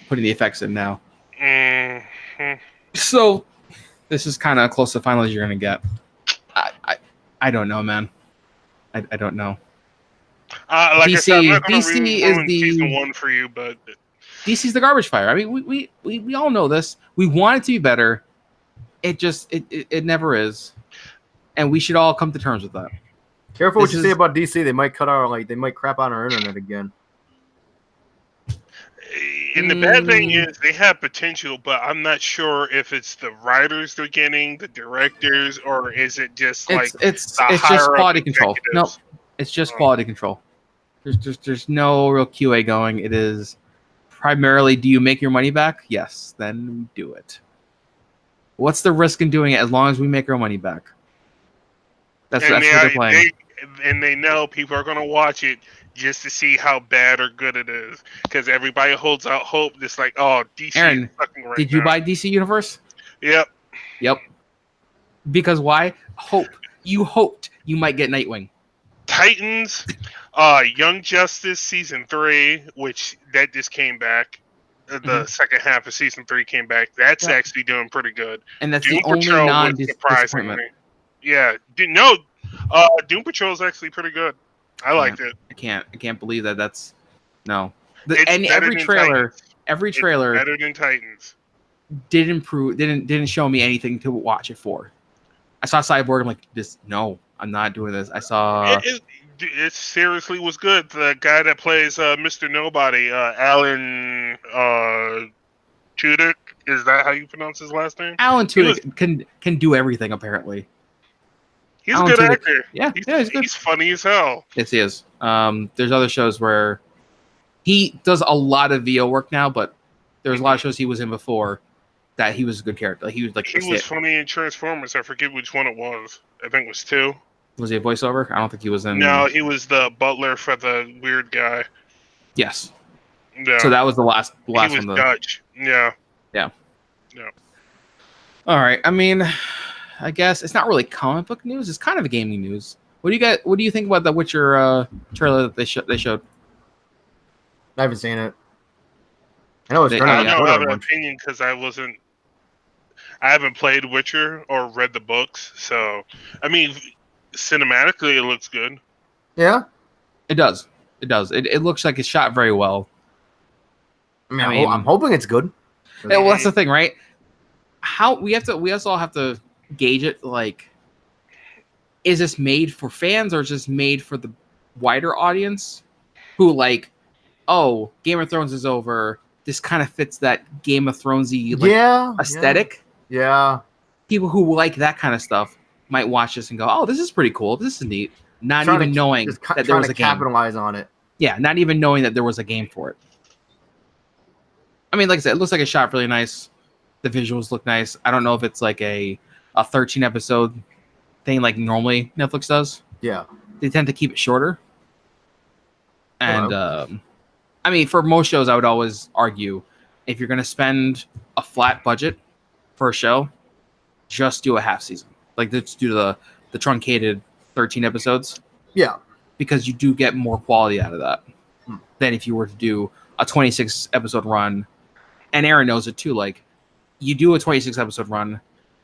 putting the effects in now. Mm-hmm. So this is kind of close to final as you're gonna get. I don't know, man. I don't know. Like DC, I said, I'm not gonna DC is the season 1 for you, but DC's the garbage fire. I mean, we all know this. We want it to be better. It just it never is, and we should all come to terms with that. Careful what you say about DC. They might they might crap on our internet again. And the bad thing is they have potential, but I'm not sure if it's the writers they're getting, the directors, or is it just it's just quality control. No, it's just quality control. There's no real QA going. It is primarily, do you make your money back? Yes, then do it. What's the risk in doing it as long as we make our money back? That's what they're playing. And they know people are going to watch it just to see how bad or good it is. Because everybody holds out hope. It's like, oh, DC Aaron, is fucking right did you buy DC Universe? Yep. Because why? Hope. You hoped you might get Nightwing. Titans, Young Justice Season 3, which that just came back. The second half of Season 3 came back. That's actually doing pretty good. And that's Doom the only non-disappointment. Yeah. Doom Patrol is actually pretty good. I liked it. I can't believe that. That's no. Every trailer better than Titans. Didn't show me anything to watch it for. I saw Cyborg. I'm like, no, I'm not doing this. I saw it seriously was good. The guy that plays Mr. Nobody, Alan Tudyk. Is that how you pronounce his last name? Alan Tudyk can do everything apparently. He's a good actor. Yeah, he's good. He's funny as hell. Yes, he is. There's other shows where he does a lot of VO work now, but there's a lot of shows he was in before that he was a good character. He was funny in Transformers. I forget which one it was. I think it was 2. Was he a voiceover? I don't think he was in. No, he was the butler for the weird guy. Yes. Yeah. So that was the last he was one. Dutch. Yeah. All right. I mean, I guess it's not really comic book news. It's kind of a gaming news. What do you think about the Witcher trailer that they showed? I haven't seen it. I know it's They- turning I out don't good have a an bunch. opinion because I haven't played Witcher or read the books. So, I mean, cinematically, it looks good. Yeah. It does. It does. It looks like it's shot very well. I mean, I'm hoping it's good. Yeah, well, that's the thing, right? We also have to gauge it. Like, is this made for fans or is this made for the wider audience who like, oh, Game of Thrones is over. This kind of fits that Game of Thronesy aesthetic. Yeah. People who like that kind of stuff might watch this and go, "Oh, this is pretty cool. This is neat." Not even knowing that there was a game. Capitalize on it. Yeah, not even knowing that there was a game for it. I mean, like I said, it looks like it's shot really nice. The visuals look nice. I don't know if it's like a 13 episode thing like normally Netflix does. Yeah. They tend to keep it shorter. And I mean, for most shows, I would always argue if you're going to spend a flat budget for a show, just do a half season. Like, just do the truncated 13 episodes. Yeah. Because you do get more quality out of that than if you were to do a 26 episode run. And Aaron knows it too. Like, you do a 26 episode run,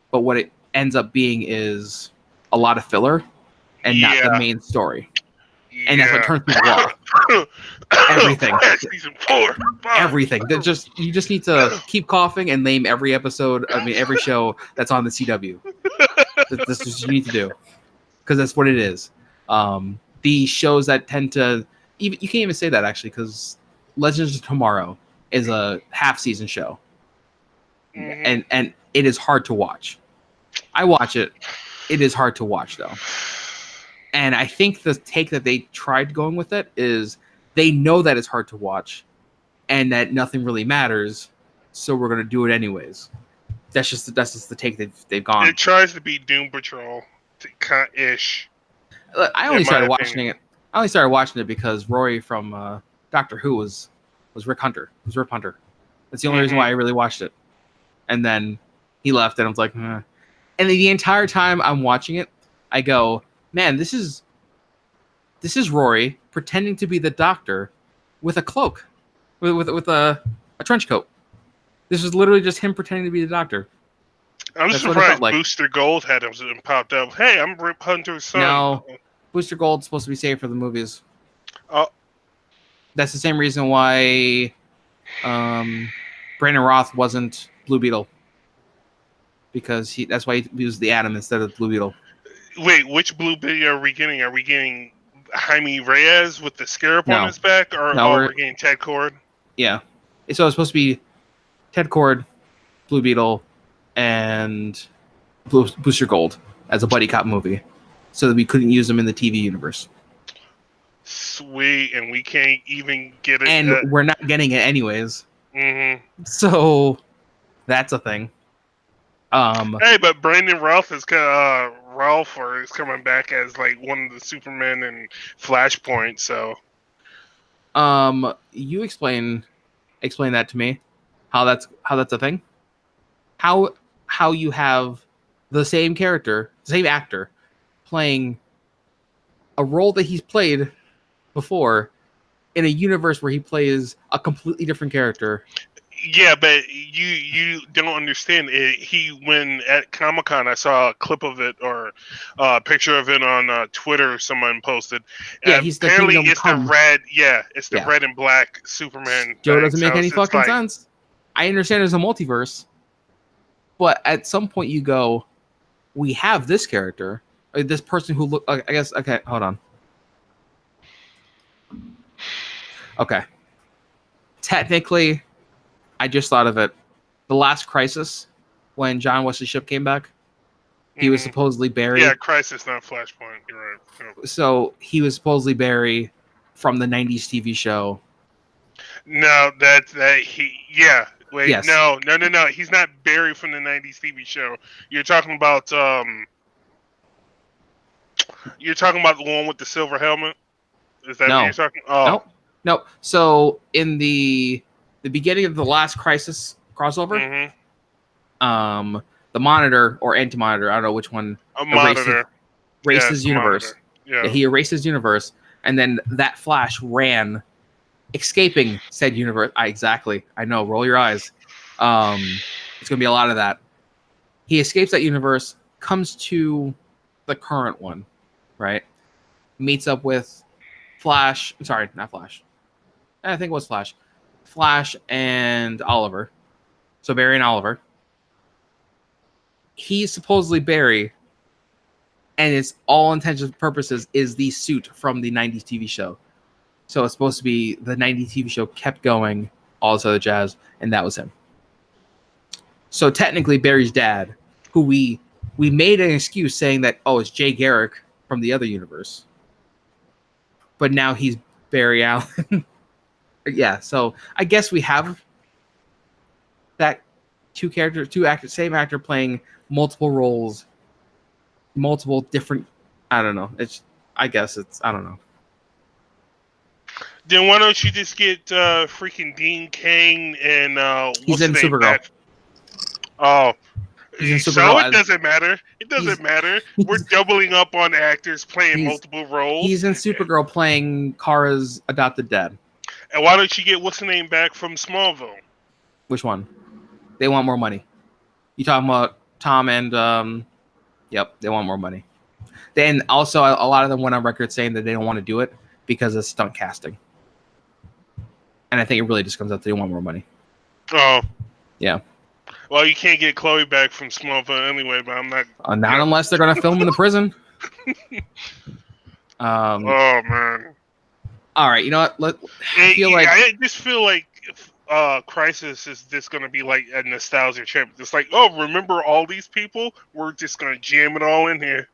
but what it ends up being is a lot of filler and not the main story. Yeah. And that's what turns people off. Everything. Season 4. Everything. You just need to keep coughing and name every episode. I mean, every show that's on the CW. That's what you need to do, because that's what it is. The shows that tend to you can't even say that actually, because Legends of Tomorrow is a half season show, and it is hard to watch. I watch it. It is hard to watch though. And I think the take that they tried going with it is they know that it's hard to watch and that nothing really matters, so we're going to do it anyways. That's just the take they've gone. It tries to be Doom Patrol ish. I only started watching it. I only started watching it because Rory from Doctor Who was Rick Hunter. Was Rip Hunter. That's the only reason why I really watched it. And then he left, and I was like, eh. And the entire time I'm watching it, I go, man, this is Rory pretending to be the Doctor with a cloak, with a trench coat. This is literally just him pretending to be the Doctor. I'm surprised Booster Gold had him popped up. Hey, I'm Rip Hunter's son. No, Booster Gold's supposed to be saved for the movies. Oh, that's the same reason why Brandon Roth wasn't Blue Beetle, because that's why he used the Atom instead of Blue Beetle. Wait, which Blue Beetle are we getting? Are we getting Jaime Reyes with the scarab on his back, or we're getting Ted Cord? Yeah, so it's supposed to be Ted Cord, Blue Beetle, and Booster Gold as a buddy cop movie, so that we couldn't use them in the TV universe. Sweet, and we can't even get it. And we're not getting it anyways. Mm-hmm. So that's a thing. Hey, but Brandon Routh is is coming back as like one of the Supermen in Flashpoint. So, you explain that to me. How that's a thing. How you have the same character, same actor, playing a role that he's played before in a universe where he plays a completely different character. Yeah, but you don't understand it. When at Comic-Con, I saw a clip of it or a picture of it on Twitter. Someone posted. Yeah, he's apparently it's the red. Yeah, it's the red and black Superman. Joe doesn't make any fucking sense. I understand there's a multiverse, but at some point you go, we have this character, or this person who look. I guess. Okay, hold on. Okay, technically, I just thought of it. The Last Crisis, when John Wesley Shipp came back, he was supposedly Barry. Yeah, Crisis, not Flashpoint. You're right. Yeah. So he was supposedly Barry from the '90s TV show. No, yeah. Wait, yes. No. He's not Barry from the '90s TV show. You're talking about the one with the silver helmet. Is that what you're talking? Oh, no. So in the beginning of the Last Crisis crossover, the Monitor or Anti-Monitor, I don't know which one, A Monitor. erases Yeah, universe. Yeah. He erases universe, and then that Flash ran, escaping said universe. Exactly. I know. Roll your eyes. It's gonna be a lot of that. He escapes that universe, comes to the current one, right? Meets up with Flash. Sorry, not Flash. I think it was Flash. Flash and Oliver. So Barry and Oliver. He's supposedly Barry, and it's all intents and purposes is the suit from the 90s TV show. So it's supposed to be the 90s TV show kept going, all this other jazz, and that was him. So technically Barry's dad, who we made an excuse saying that, oh, it's Jay Garrick from the other universe. But now he's Barry Allen. Yeah, so I guess we have that same actor playing multiple roles, multiple different. I don't know. I don't know. Then why don't you just get freaking Dean Cain and He's in Supergirl. Oh, He's in so Supergirl it doesn't matter. It doesn't matter. We're doubling up on actors playing multiple roles. He's in Supergirl playing Kara's adopted dad. And why don't you get what's the name back from Smallville? Which one? They want more money. You talking about Tom and yep, they want more money. Then also a lot of them went on record saying that they don't want to do it because of stunt casting. And I think it really just comes out they want more money. Oh. Yeah. Well, you can't get Chloe back from Smallville anyway, but I'm not. Not unless they're going to film in the prison. Oh man. All right, you know what? I just feel like Crisis is just going to be like a nostalgia trip. It's like, oh, remember all these people? We're just going to jam it all in here.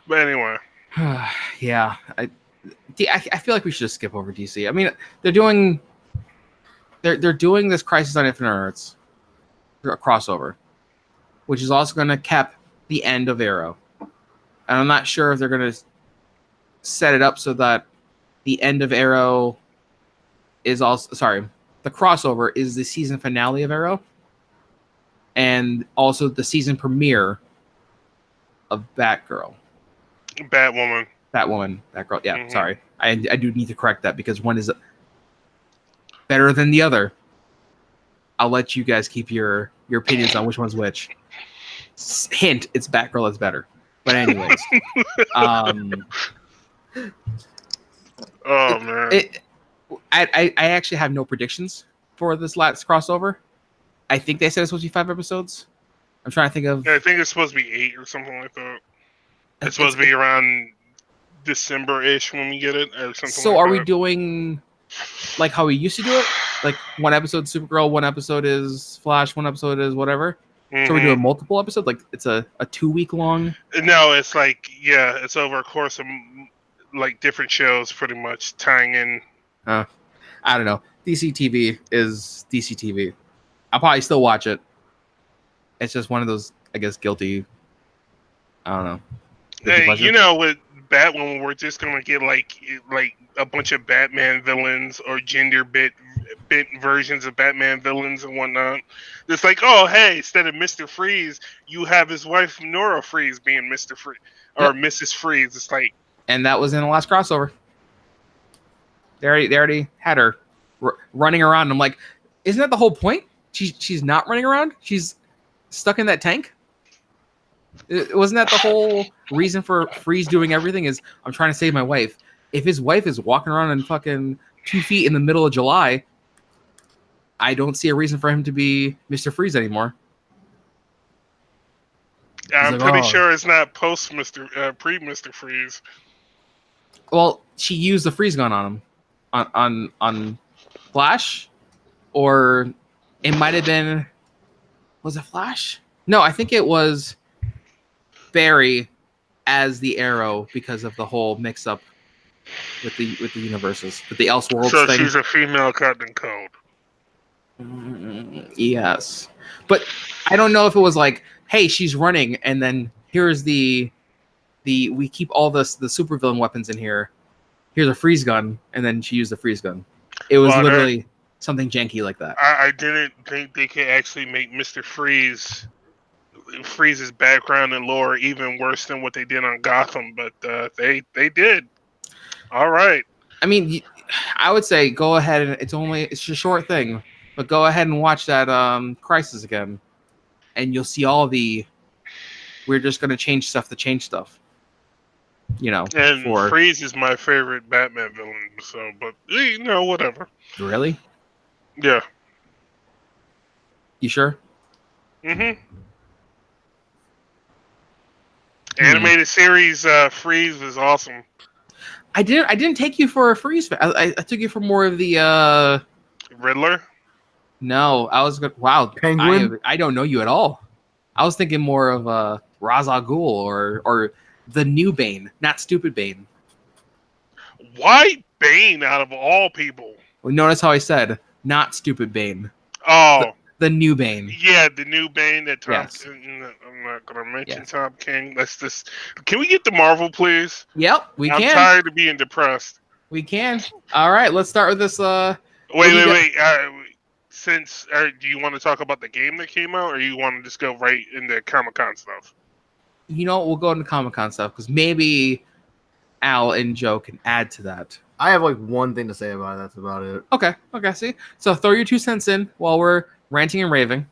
But anyway. Yeah. I feel like we should just skip over DC. I mean, they're doing this Crisis on Infinite Earths crossover, which is also going to cap the end of Arrow. And I'm not sure if they're going to set it up so that the end of Arrow is also the crossover is the season finale of Arrow, and also the season premiere of Batgirl. Batwoman. Batgirl. Yeah, sorry. I do need to correct that because one is better than the other. I'll let you guys keep your opinions on which one's which. Hint: it's Batgirl that's better. But anyways, oh man. I actually have no predictions for this last crossover. I think they said it's supposed to be 5 episodes. I'm trying to think of. Yeah, I think it's supposed to be 8 or something like that. It's supposed to be around December-ish when we get it, or something. So like are that. we doing like how we used to do it? Like one episode Supergirl, one episode is Flash, one episode is whatever. So we're doing multiple episodes. Like it's a 2-week long. No, it's like it's over a course of like different shows, pretty much tying in. I don't know. DC TV is DC TV. I'll probably still watch it. It's just one of those, I guess, guilty. I don't know. You know, with Batwoman, we're just gonna get like a bunch of Batman villains or gender bit versions of Batman villains and whatnot. It's like, oh hey, instead of Mr. Freeze, you have his wife Nora Freeze being Mr. Freeze or Mrs. Freeze. It's like, and that was in the last crossover. They already had her running around. I'm like, isn't that the whole point? She's not running around. She's stuck in that tank. Wasn't that the whole reason for Freeze doing everything? Is I'm trying to save my wife. If his wife is walking around in fucking 2 feet in the middle of July, I don't see a reason for him to be Mr. Freeze anymore. I'm pretty sure it's not post pre-Mr. Freeze. Well, she used the freeze gun on him, on Flash, or it might have been. Was it Flash? No, I think it was Barry as the Arrow because of the whole mix-up with the universes, with the Elseworlds so thing. So she's a female Captain Cold. Yes, but I don't know if it was like, hey, she's running, and then here's we keep all the supervillain weapons in here. Here's a freeze gun, and then she used the freeze gun. It was literally something janky like that. I didn't think they could actually make Mr. Freeze's background and lore even worse than what they did on Gotham, but they did. All right. I mean, I would say go ahead and it's a short thing, but go ahead and watch that Crisis again, and you'll see all the we're just gonna change stuff to change stuff. You know, And Freeze is my favorite Batman villain. So, but whatever. really, Yeah. you sure? Mm-hmm. Animated series Freeze was awesome. I didn't take you for a Freeze fan. I took you for more of the Riddler. No, I was good. Wow, Penguin? I don't know you at all. I was thinking more of Ra's al Ghul or the new Bane, not stupid Bane. Why Bane out of all people? Well, notice how I said not stupid Bane. Oh, The new Bane. yeah, the new Bane that Tom. Yes. I'm not gonna mention Yes. Tom King. Let's just. Can we get the Marvel, please? Yep, I'm can. tired of being depressed. We can. All right, let's start with this. Wait. Do you want to talk about the game that came out, or you want to just go right into Comic-Con stuff? You know, we'll go into Comic-Con stuff because maybe Al and Joe can add to that. I have like one thing to say about it. That's about it. Okay. See, so throw your 2 cents in while we're ranting and raving.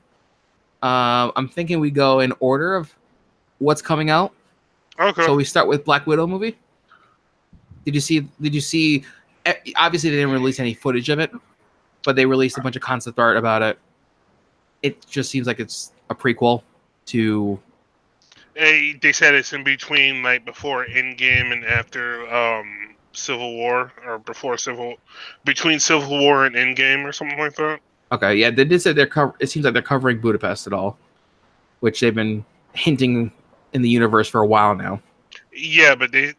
I'm thinking we go in order of what's coming out. Okay. So we start with Black Widow movie. Did you see? Obviously, they didn't release any footage of it, but they released a bunch of concept art about it. It just seems like it's a prequel to. They said it's in between, like before Endgame and after Civil War, or between Civil War and Endgame, or something like that. Okay, yeah, they did say it seems like they're covering Budapest at all, which they've been hinting in the universe for a while now. Yeah, but didn't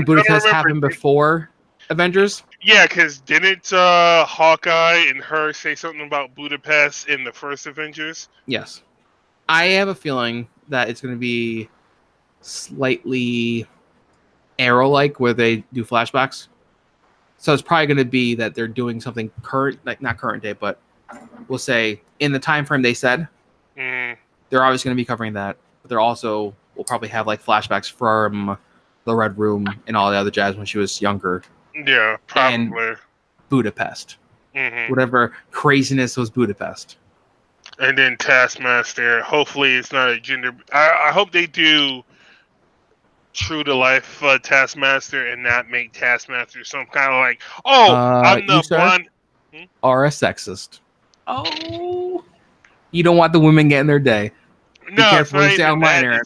Budapest happen before Avengers? Yeah, because didn't Hawkeye and her say something about Budapest in the first Avengers? Yes. I have a feeling that it's going to be slightly Arrow-like, where they do flashbacks. So it's probably going to be that they're doing something current, like not current day, but we'll say in the time frame they said. They're always going to be covering that, but they're also will probably have like flashbacks from the Red Room and all the other jazz when she was younger. Yeah, probably. And Budapest. Whatever craziness was Budapest. And then Taskmaster. Hopefully it's not a gender. I hope they do true to life Taskmaster and not make Taskmaster some kind of like, I'm the blonde. Are a sexist. Oh, you don't want the women getting their day. No, be careful it's not online, Aaron.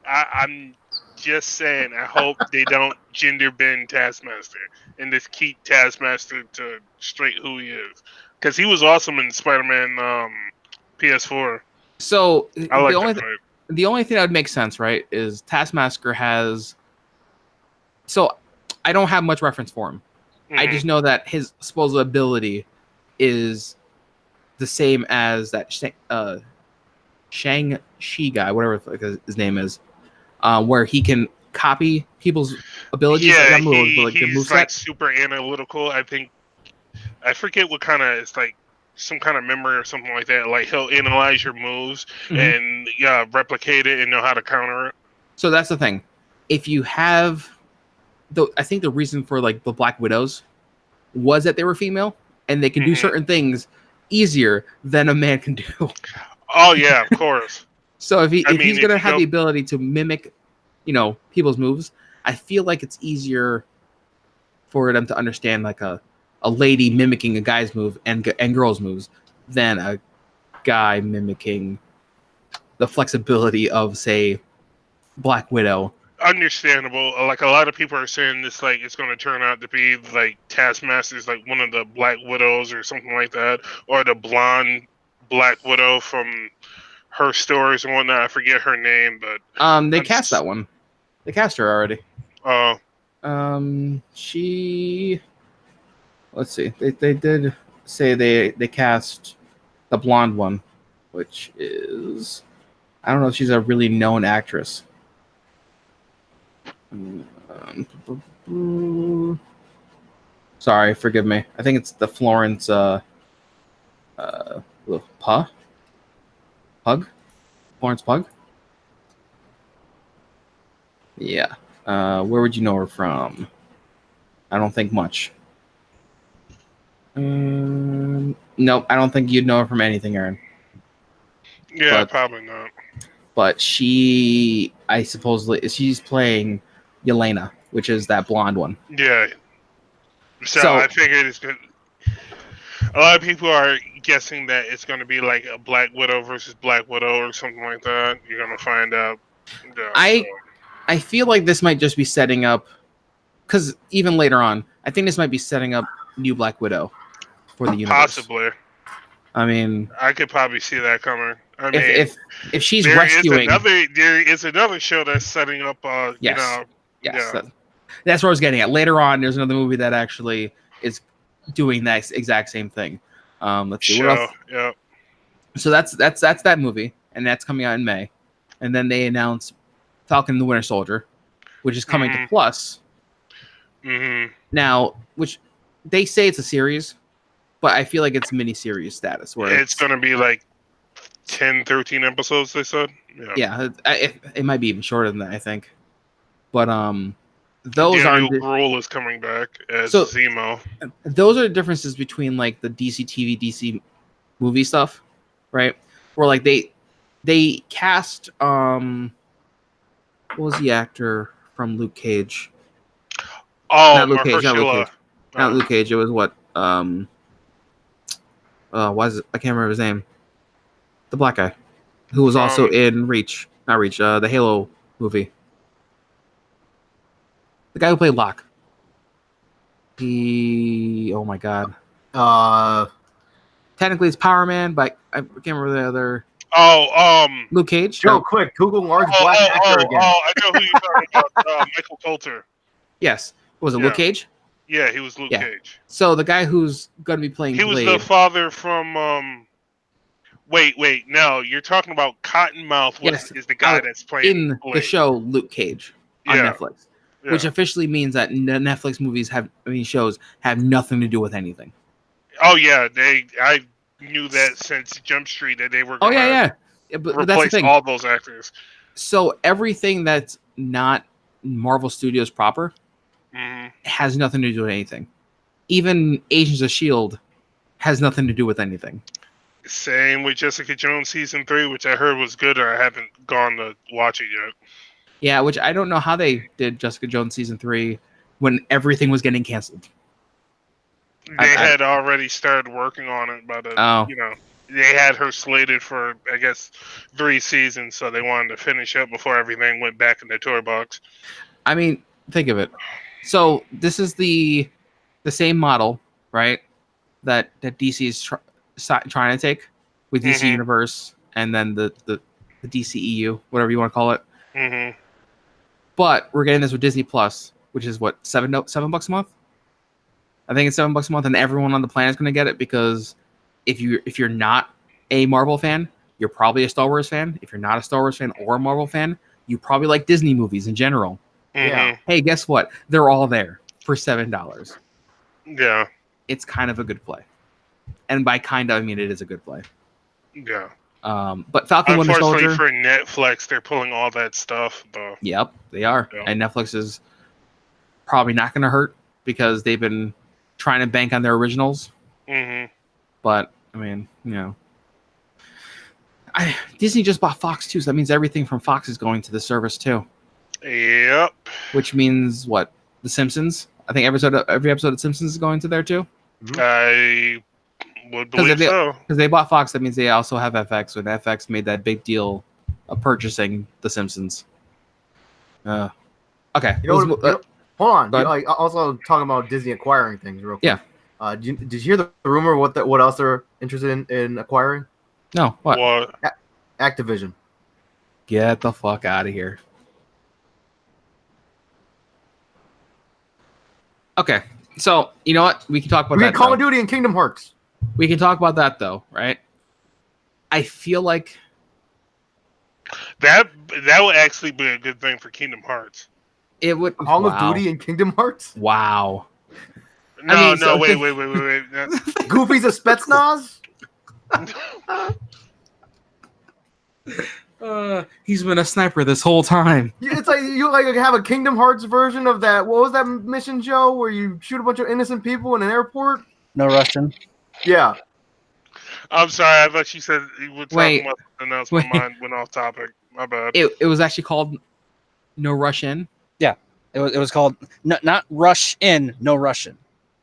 I'm just saying. I hope they don't gender bend Taskmaster and just keep Taskmaster to straight who he is, because he was awesome in Spider-Man PS4. So I like the only thing that would make sense, right, is Taskmaster has. So I don't have much reference for him. I just know that his supposed ability is the same as that Shang-Chi guy, whatever his name is, where he can copy people's abilities. Yeah, he's like super analytical. I forget what kind of, it's like some kind of memory or something like that. Like he'll analyze your moves and replicate it and know how to counter it. So that's the thing. If you have, I think the reason for like the Black Widows was that they were female and they can do certain things easier than a man can do. Oh yeah, of course. So if he's gonna have the ability to mimic, people's moves, I feel like it's easier for them to understand like a lady mimicking a guy's move and girls' moves than a guy mimicking the flexibility of, say, Black Widow. Understandable. Like a lot of people are saying this, like it's going to turn out to be like Taskmaster's like one of the Black Widows or something like that, or the blonde Black Widow from her stories and whatnot. I forget her name, but they cast that one. They cast her already. Oh. She. Let's see. They did say they cast the blonde one, which is, I don't know if she's a really known actress. Sorry, forgive me. I think it's the Florence Pug? Florence Pug? Yeah. Where would you know her from? I don't think much. Nope, I don't think you'd know her from anything, Aaron. Yeah, probably not. But I supposedly, she's playing Yelena, which is that blonde one. Yeah. So So I figured it's good. A lot of people are guessing that it's going to be like a Black Widow versus Black Widow or something like that. You're going to find out. Yeah, I feel like this might just be setting up, because even later on, I think this might be setting up new Black Widow for the universe. possibly. I mean, I could probably see that coming. I mean, if she's there rescuing, there is another show that's setting up. yes, yes, yeah. that's where I was getting at. Later on, there's another movie that actually is doing that exact same thing. Let's see what else. Yeah. So that's that movie, and that's coming out in May, and then they announced Falcon and the Winter Soldier, which is coming to Plus. Mm-hmm. Now, which they say it's a series, but I feel like it's mini-series status. Where it's going to be like 10, 13 episodes, they said. Yeah, it might be even shorter than that, I think. But those Daniel are Grohl is coming back as So- Zemo. those are the differences between like the DC TV, DC movie stuff, right? Where like they cast what was the actor from Luke Cage? Oh, Not Luke Cage, not Luke Mahershala. Cage. Not Luke Cage. It was what why is it? I can't remember his name. The black guy who was also in the Halo movie. The guy who played Locke. Oh my god. Technically it's Power Man, but I can't remember the other. Luke Cage. Joe, quick, Google large black actor again. I know who you're talking about. Michael Coulter. Yes. Was it Luke Cage? Yeah, he was Luke Cage. So the guy who's gonna be playing He Blade. was the father from. Wait, no, you're talking about Cottonmouth. Is the guy that's playing in Blade. the show Luke Cage on Netflix, which officially means that Netflix movies shows have nothing to do with anything. Oh yeah, I knew that since Jump Street that they were. Oh yeah. But replace that's the thing. all those actors. So everything that's not Marvel Studios proper has nothing to do with anything. Even Agents of S.H.I.E.L.D. has nothing to do with anything. Same with Jessica Jones season 3, which I heard was good, or I haven't gone to watch it yet. Yeah, which I don't know how they did Jessica Jones season 3 when everything was getting canceled. They had already started working on it, but they had her slated for, I guess, 3 seasons, so they wanted to finish up before everything went back in the toy box. I mean, think of it. So this is the same model, right? That DC is trying to take with DC Universe and then the DCEU, whatever you want to call it. Mm-hmm. But we're getting this with Disney Plus, which is what, $7 a month? I think it's $7 a month, and everyone on the planet is going to get it because if you're not a Marvel fan, you're probably a Star Wars fan. If you're not a Star Wars fan or a Marvel fan, you probably like Disney movies in general. Yeah. Hey, guess what? They're all there for $7. Yeah. It's kind of a good play. And by kind of, I mean it is a good play. Yeah. But Falcon Winter Soldier. Unfortunately for Netflix, they're pulling all that stuff, though. Yep, they are. Yeah. And Netflix is probably not going to hurt because they've been trying to bank on their originals. Mm-hmm. But, I mean, Disney just bought Fox, too, so that means everything from Fox is going to the service, too. Yep. Which means, what? The Simpsons? I think every episode of Simpsons is going to there, too? I would believe so. Because they bought Fox, that means they also have FX, when FX made that big deal of purchasing The Simpsons. Okay. Hold on. Also talking about Disney acquiring things real quick. Yeah. Did you hear the rumor what else they're interested in acquiring? No. What? Activision. Get the fuck out of here. Okay. So, you know what? We can talk about that. Call of Duty and Kingdom Hearts. We can talk about that, though, right? I feel like that would actually be a good thing for Kingdom Hearts. It would. Call of Duty and Kingdom Hearts? Wow. No, so- wait. Goofy's a Spetsnaz? He's been a sniper this whole time. It's like you like have a Kingdom Hearts version of that. What was that mission, Joe, where you shoot a bunch of innocent people in an airport? No Russian. Yeah. I'm sorry. I thought you said you were talking Wait. about something else. Wait. My mind went off topic. My bad. It was actually called No Rush In. It was called not Rush In, No Russian.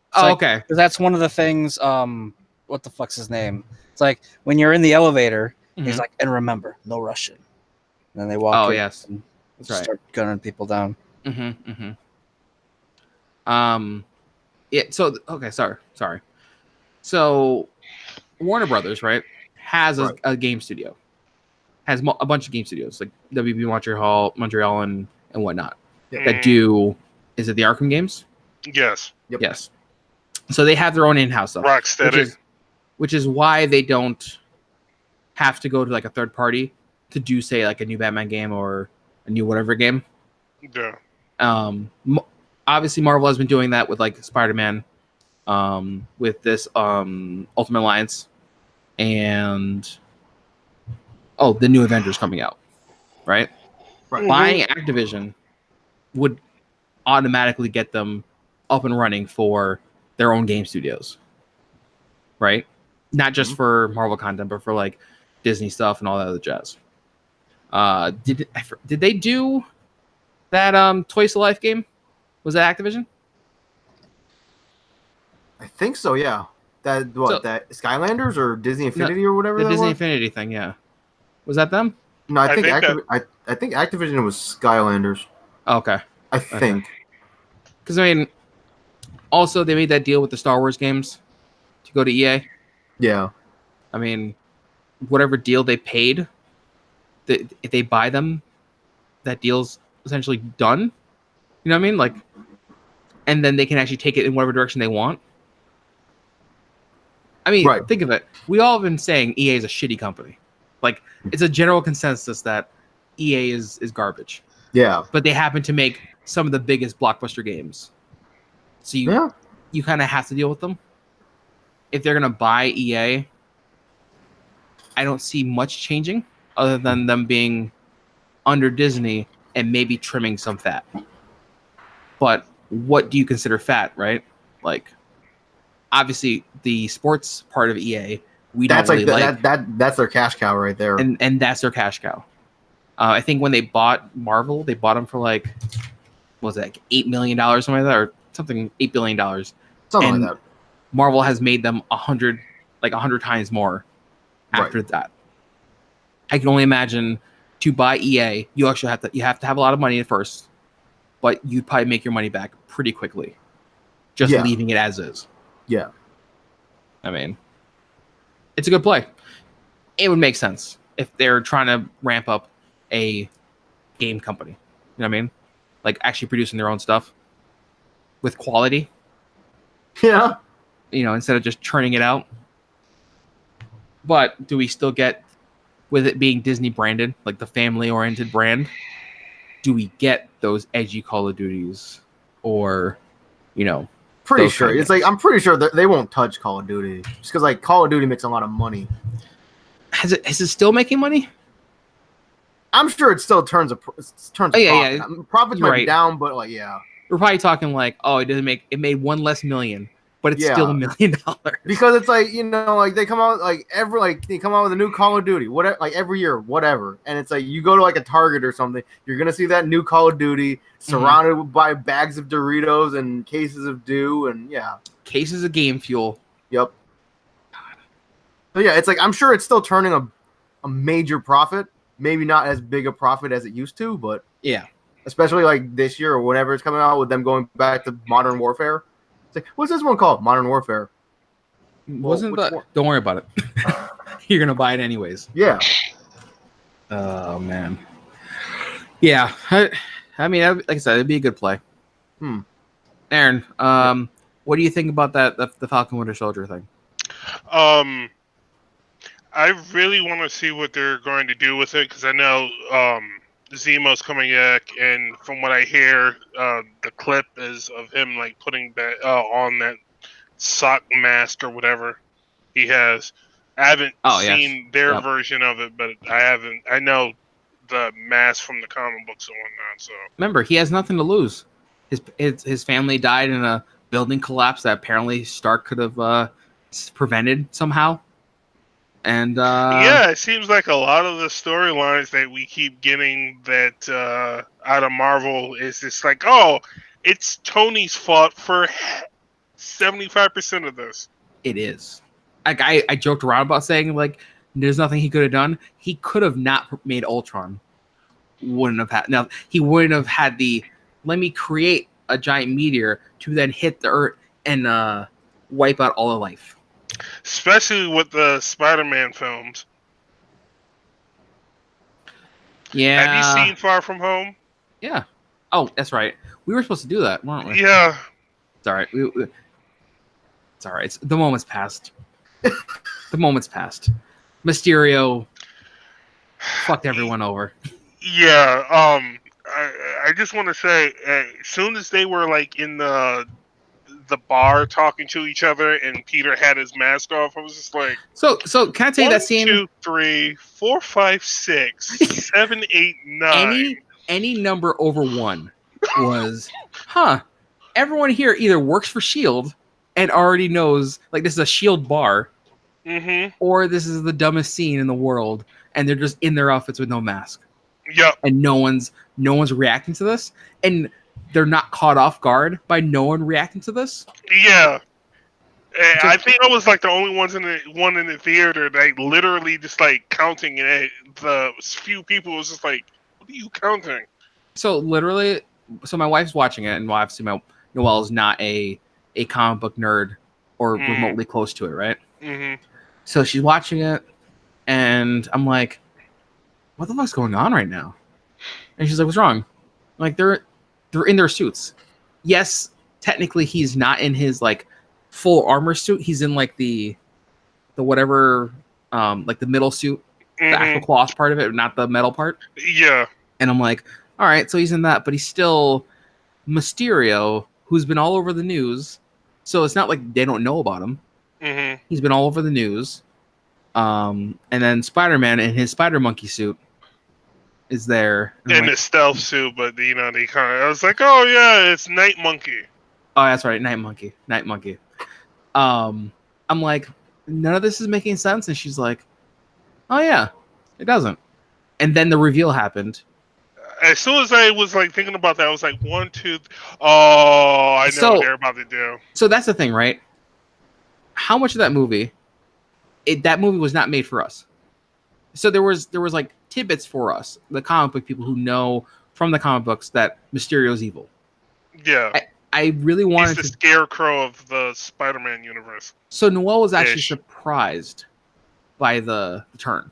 It's Oh, like- okay. 'cause that's one of the things. What the fuck's his name? It's like when you're in the elevator, he's Mhm. like, and remember, no Russian. And then they walk. Oh, in yes. and That's right. start gunning people down. Yeah. So okay. Sorry. So Warner Brothers, right, has Right. a game studio, has a bunch of game studios like WB Montreal, and whatnot that do. Is it the Arkham games? Yes. Yep. Yes. So they have their own in-house stuff, Rocksteady. which is why they don't have to go to like a third party to do, say, like a new Batman game or a new whatever game. Yeah. Obviously Marvel has been doing that with like Spider-Man, with this Ultimate Alliance, and the new Avengers coming out, right? Right. Mhm. Buying Activision would automatically get them up and running for their own game studios, right? Not just for Marvel content, but for like Disney stuff and all that other jazz. Did they do that Toys to Life game? Was that Activision? I think so, yeah. That So- that Skylanders or Disney Infinity or whatever The that Disney was? Infinity thing, yeah. Was that them? No, I I think think I think Activision was Skylanders. Oh, okay. I think. Because I mean, also they made that deal with the Star Wars games to go to EA. Yeah. I mean, whatever deal they paid, if they buy them, that deal's essentially done. You know what I mean? Like, and then they can actually take it in whatever direction they want. I mean, Right. think of it. We all have been saying EA is a shitty company. Like, it's a general consensus that EA is garbage. Yeah. But they happen to make some of the biggest blockbuster games. So you kind of have to deal with them. If they're gonna buy EA, I don't see much changing other than them being under Disney and maybe trimming some fat. But what do you consider fat, right? Like, obviously the sports part of EA we That's don't really like, that's their cash cow right there. and that's their cash cow. I think when they bought Marvel, they bought them for like, what was it, like $8 million, something like that, or something, $8 billion. Something and like that. Marvel has made them 100 times more after that. I can only imagine to buy EA, you actually have to have a lot of money at first, but you'd probably make your money back pretty quickly, just Yeah. leaving it as is. Yeah. I mean, it's a good play. It would make sense if they're trying to ramp up a game company. You know what I mean? Like actually producing their own stuff with quality, Yeah. instead of just churning it out. But do we still get, with it being Disney branded, like the family oriented brand, do we get those edgy Call of Duties or, Pretty those sure. kind of It's like games? I'm pretty sure that they won't touch Call of Duty just because like Call of Duty makes a lot of money. Is it still making money? I'm sure it still turns a Oh, yeah, profit. Profits You're might be right. down, but like yeah, We're probably talking like, it made one less million, but it's still $1 million. because it's like like they come out they come out with a new Call of Duty, whatever, like every year, whatever, and it's like you go to like a Target or something, you're gonna see that new Call of Duty surrounded by bags of Doritos and cases of Dew, and Cases of game fuel. yep. So yeah, it's like I'm sure it's still turning a major profit. Maybe not as big a profit as it used to, but Yeah. especially like this year or whenever it's coming out with them going back to Modern Warfare. It's like, what's this one called? Modern Warfare. Wasn't which that? one? Don't worry about it. You're gonna buy it anyways. Yeah. Oh man. Yeah. I mean, like I said, it'd be a good play. Aaron, what do you think about the Falcon Winter Soldier thing? I really want to see what they're going to do with it because I know Zemo's coming back, and from what I hear, the clip is of him like putting back on that sock mask or whatever he has. I haven't Oh, yes. seen their Yep. version of it, but I know the mask from the comic books and whatnot. So Remember, he has nothing to lose. His family died in a building collapse that apparently Stark could have prevented somehow. And yeah, it seems like a lot of the storylines that we keep getting that out of Marvel is just like, oh, it's Tony's fault for 75% of this. it is. Like I joked around about saying like there's nothing he could have done. He could have not made Ultron. Wouldn't have had. Now he wouldn't have had the. Let me create a giant meteor to then hit the Earth and wipe out all of life. Especially with the Spider-Man films. Yeah. Have you seen Far From Home? Yeah. Oh, that's right. We were supposed to do that, weren't we? Yeah. It's all right. It's all right. The moment's passed. The moment's passed. Mysterio fucked everyone over. Yeah. I just want to say, as soon as they were like in the bar talking to each other, and Peter had his mask off, I was just like, So can I tell you that scene? 1, 2, 3, 4, 5, 6, 7, 8, 9. Any number over 1 was, everyone here either works for Shield and already knows like this is a Shield bar, or this is the dumbest scene in the world, and they're just in their outfits with no mask. Yep. And no one's reacting to this, and they're not caught off guard by no one reacting to this. Yeah. And I think I was like the only one in the theater that literally just like counting, and the few people was just like, "What are you counting?" So literally, my wife's watching it, and obviously Noelle is not a comic book nerd or remotely close to it, right? Mm-hmm. So she's watching it, and I'm like, "What the fuck's going on right now?" And she's like, "What's wrong?" I'm like, they're in their suits. Yes, technically he's not in his like full armor suit. He's in like the whatever, like the middle suit, the actual cloth part of it, not the metal part. Yeah. And I'm like, all right, so he's in that, but he's still Mysterio, who's been all over the news. So it's not like they don't know about him. Mm-hmm. He's been all over the news. And then Spider-Man in his Spider Monkey suit is there. In like, the stealth suit, but they kind of, I was like, oh yeah, it's Night Monkey. Oh, that's right, Night Monkey. I'm like, none of this is making sense, and she's like, oh yeah, it doesn't. And then the reveal happened. As soon as I was like thinking about that, I was like, 1, 2, oh, I know what they're about to do. So that's the thing, right? How much of that movie? That movie was not made for us. So there was like tidbits for us, the comic book people who know from the comic books that Mysterio's evil. Yeah. I really wanted He's the scarecrow of the Spider-Man universe. So Noelle was actually surprised by the turn.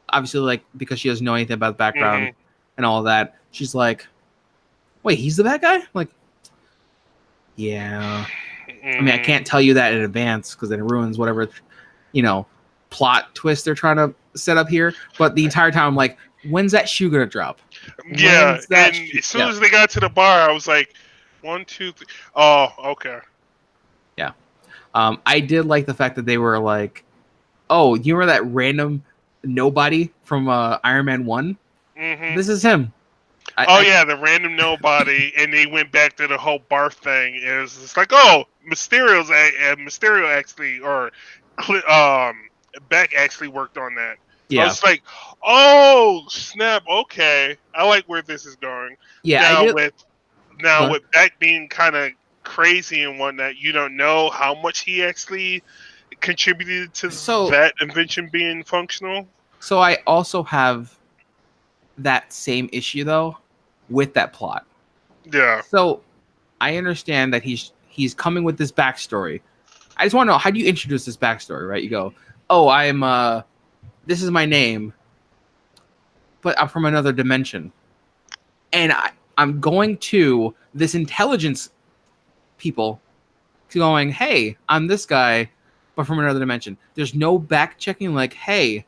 Obviously, like, because she doesn't know anything about the background and all of that. She's like, wait, he's the bad guy? I'm like, yeah. I mean, I can't tell you that in advance because then it ruins whatever, plot twist they're trying to set up here. But the entire time I'm like, when's that shoe gonna drop? Yeah, and as soon as they got to the bar, I was like, 1, 2, 3. Oh, okay. Yeah. I did like the fact that they were like, oh, you remember that random nobody from Iron Man 1? Mm-hmm. This is him. The random nobody, and they went back to the whole barf thing. It was just like, oh, Mysterio actually, or Beck actually worked on that. Yeah. I was like, oh, snap, okay. I like where this is going. Yeah. Now with Beck being kind of crazy and whatnot, you don't know how much he actually contributed to that invention being functional. So I also have that same issue, though, with that plot. Yeah. So I understand that he's coming with this backstory. I just want to know, how do you introduce this backstory, right? You go, oh, this is my name, but I'm from another dimension. And I'm going to this intelligence people going, hey, I'm this guy, but from another dimension. There's no back checking like, hey,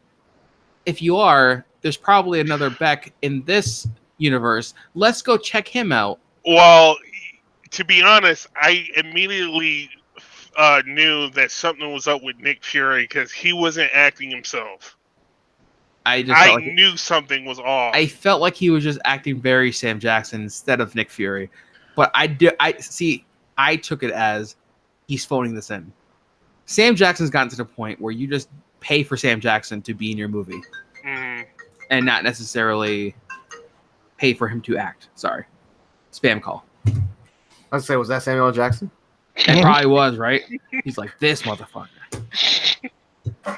if you are, there's probably another Beck in this universe. Let's go check him out. Well, to be honest, I immediately knew that something was up with Nick Fury because he wasn't acting himself. I just felt like knew something was off. I felt like he was just acting very Sam Jackson instead of Nick Fury. But I took it as he's phoning this in. Sam Jackson's gotten to the point where you just pay for Sam Jackson to be in your movie and not necessarily pay for him to act. Sorry. Spam call. I'd say, was that Samuel L. Jackson? It probably was, right? He's like, this motherfucker.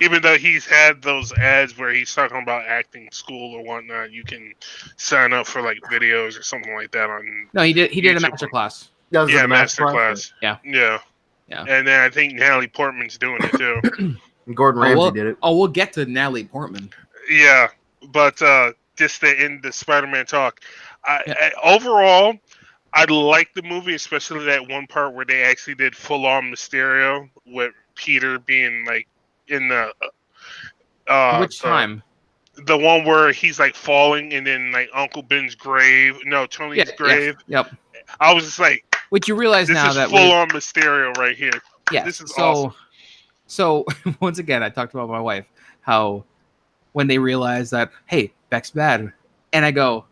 Even though he's had those ads where he's talking about acting school or whatnot, you can sign up for like videos or something like that on. No, he did a YouTube. master class. That was Yeah, the masterclass. Yeah. Yeah. Yeah. And then I think Natalie Portman's doing it too. Gordon Ramsay did it. Oh, we'll get to Natalie Portman. Yeah, but just to end the Spider-Man talk, overall, I liked the movie, especially that one part where they actually did full-on Mysterio with Peter being like in the Which time? The one where he's like falling and then like Uncle Ben's grave, Tony's grave. Yep. I was just like, Which you realize this now is that full-on Mysterio right here. Yeah, This is awesome. So once again, I talked about my wife, how when they realize that, hey, Beck's bad, and I go,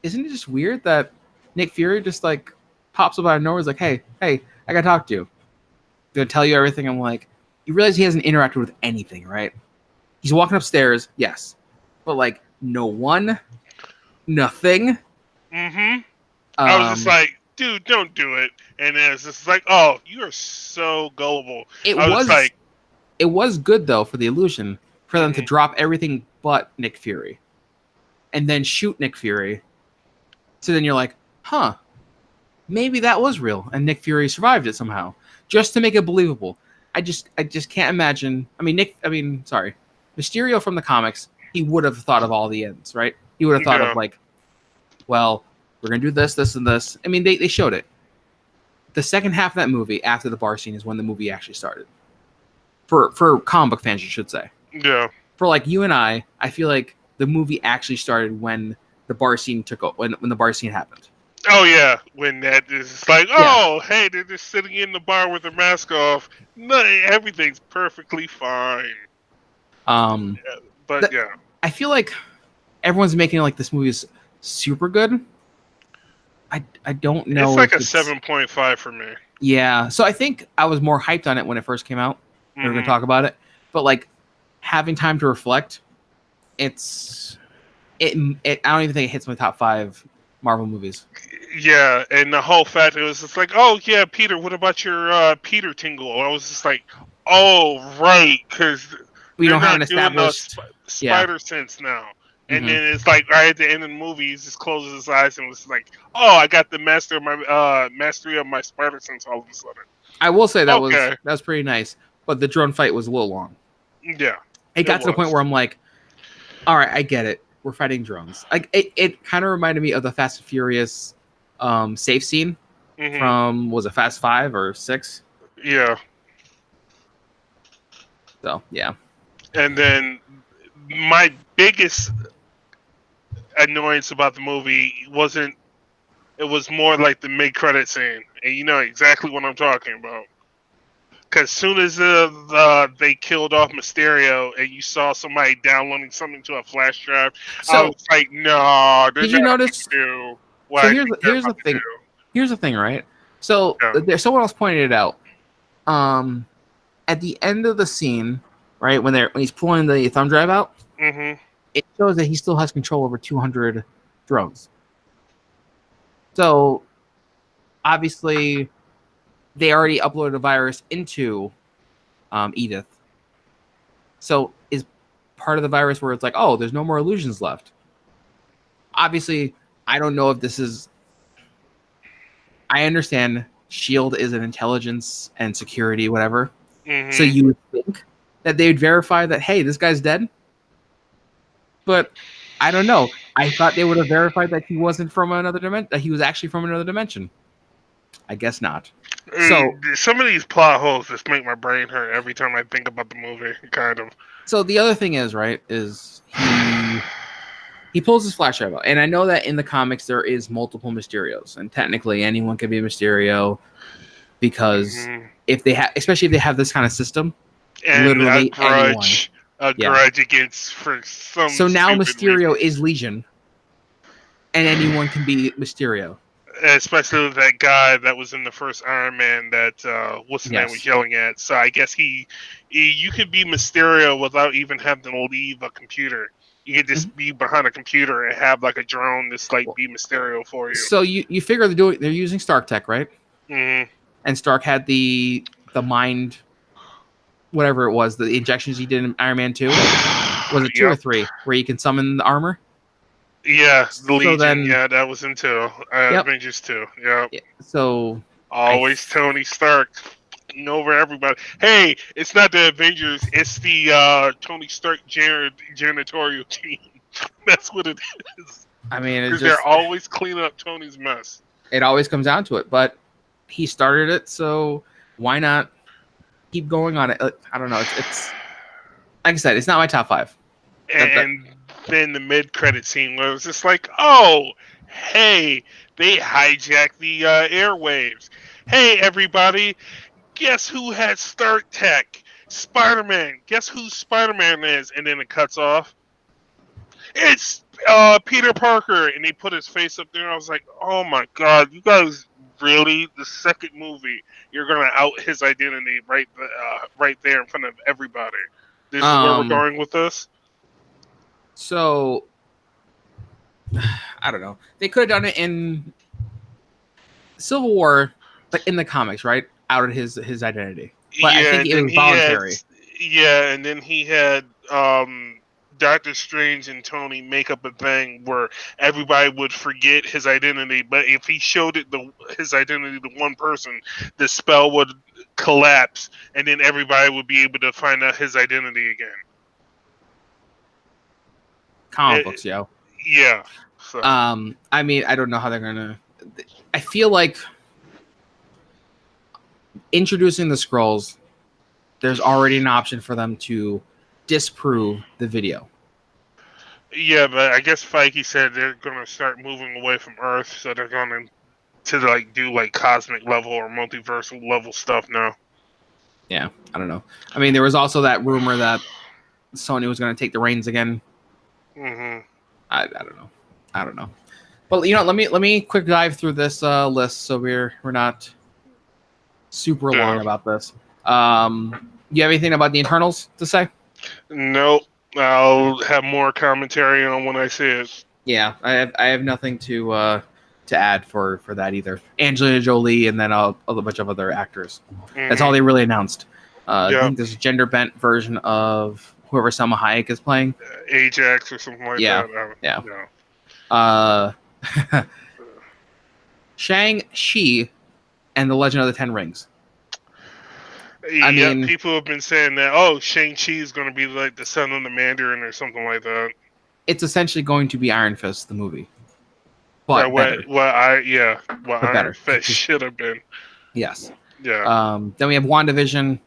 isn't it just weird that Nick Fury just like pops up out of nowhere, is like, hey, I gotta talk to you. Gonna tell you everything. I'm like, you realize he hasn't interacted with anything, right? He's walking upstairs, yes, but like no one, nothing. Mm-hmm. I was just like, dude, don't do it. And then it's just like, oh, you are so gullible. It was good though for the illusion for them to drop everything but Nick Fury, and then shoot Nick Fury. So then you're like, huh, maybe that was real, and Nick Fury survived it somehow, just to make it believable. I just can't imagine. Mysterio from the comics, he would have thought of all the ends, right? He would have thought of like, well, we're gonna do this, this, and this. I mean, they showed it. The second half of that movie, after the bar scene, is when the movie actually started. For comic book fans, you should say. Yeah. For like you and I feel like the movie actually started when the bar scene when the bar scene happened. Oh yeah, when that is like, oh hey, they're just sitting in the bar with their mask off. No, everything's perfectly fine. But I feel like everyone's making like this movie is super good. I don't know. It's like a 7.5 for me. Yeah, so I think I was more hyped on it when it first came out. We were gonna talk about it, but like having time to reflect, I don't even think it hits my top 5 Marvel movies. Yeah, and the whole fact it was just like, oh yeah, Peter, what about your Peter tingle? I was just like, oh right, because we don't have an established spider sense now. And then it's like right at the end of the movie, he just closes his eyes and was like, "Oh, I got the mastery of my spider sense all of a sudden." I will say that was pretty nice, but the drone fight was a little long. Yeah, it got to the point where I'm like, "All right, I get it. We're fighting drones." Like it kind of reminded me of the Fast and Furious safe scene from was it Fast 5 or 6? Yeah. So yeah. And then my biggest annoyance about the movie it was more like the mid-credit scene, and you know exactly what I'm talking about. Because soon as they killed off Mysterio, and you saw somebody downloading something to a flash drive, I was like, "No, did you notice? So here's the thing. Here's the thing, right? So someone else pointed it out. At the end of the scene, right when he's pulling the thumb drive out. It shows that he still has control over 200 drones. So, obviously, they already uploaded a virus into Edith. So, is part of the virus where it's like, oh, there's no more illusions left. Obviously, I don't know if this is... I understand S.H.I.E.L.D. is an intelligence and security, whatever. So you would think that they would verify that, hey, this guy's dead? But I don't know. I thought they would have verified that he wasn't from another dimension. That he was actually from another dimension. I guess not. So some of these plot holes just make my brain hurt every time I think about the movie. Kind of. So the other thing is, right, is He pulls his flashlight out, and I know that in the comics there is multiple Mysterios, and technically anyone can be a Mysterio because if they have, especially if they have this kind of system, and literally anyone. A grudge against for some. So now Mysterio reason. is Legion, and anyone can be Mysterio. Especially that guy that was in the first Iron Man that what's his name was yelling at. So I guess you could be Mysterio without even having to leave a computer. You could just be behind a computer and have like a drone that's like be Mysterio for you. So you figure they're using Stark tech, right? Mm-hmm. And Stark had the mind, whatever it was, the injections he did in Iron Man 2. Was it 2 or 3 where you can summon the armor? Yeah, the Legion. Then, yeah, that was in 2. Avengers 2. Yeah. So always Tony Stark over everybody. Hey, it's not the Avengers. It's the Tony Stark janitorial team. That's what it is. I mean, because they're always cleaning up Tony's mess. It always comes down to it, but he started it, so why not keep going on it? I don't know. It's like I said, it's not my top 5. And then the mid-credit scene where it was just like, oh, hey, they hijacked the airwaves. Hey, everybody, guess who has Stark Tech? Spider-Man. Guess who Spider-Man is? And then it cuts off. It's Peter Parker. And he put his face up there. I was like, oh, my God, you guys really? The second movie, you're going to out his identity right there in front of everybody. This is where we're going with this? So, I don't know. They could have done it in Civil War, like in the comics, right? Outed his identity. But I think it was voluntary. And then he had Doctor Strange and Tony make up a thing where everybody would forget his identity, but if he showed his identity to one person, the spell would collapse, and then everybody would be able to find out his identity again. Comic books, yo. Yeah. So. I mean, I don't know how they're gonna. I feel like introducing the Skrulls, there's already an option for them to disprove the video. Yeah, but I guess Feige said they're gonna start moving away from Earth, so they're gonna like do like cosmic level or multiversal level stuff now. Yeah, I don't know. I mean, there was also that rumor that Sony was gonna take the reins again. Mm-hmm. I don't know. But let me quick dive through this list so we're not super long about this. You have anything about the Eternals to say? Nope. I'll have more commentary on when I see it. Yeah, I have nothing to add for that either. Angelina Jolie and then a bunch of other actors. Mm-hmm. That's all they really announced. I think there's a gender bent version of whoever Salma Hayek is playing. Ajax or something like that. Yeah. Shang-Chi and the Legend of the Ten Rings. I mean, people have been saying that, Shang-Chi is going to be like the son of the Mandarin or something like that. It's essentially going to be Iron Fist, the movie. But Iron Fist should have been. Yes. Yeah. Then we have WandaVision,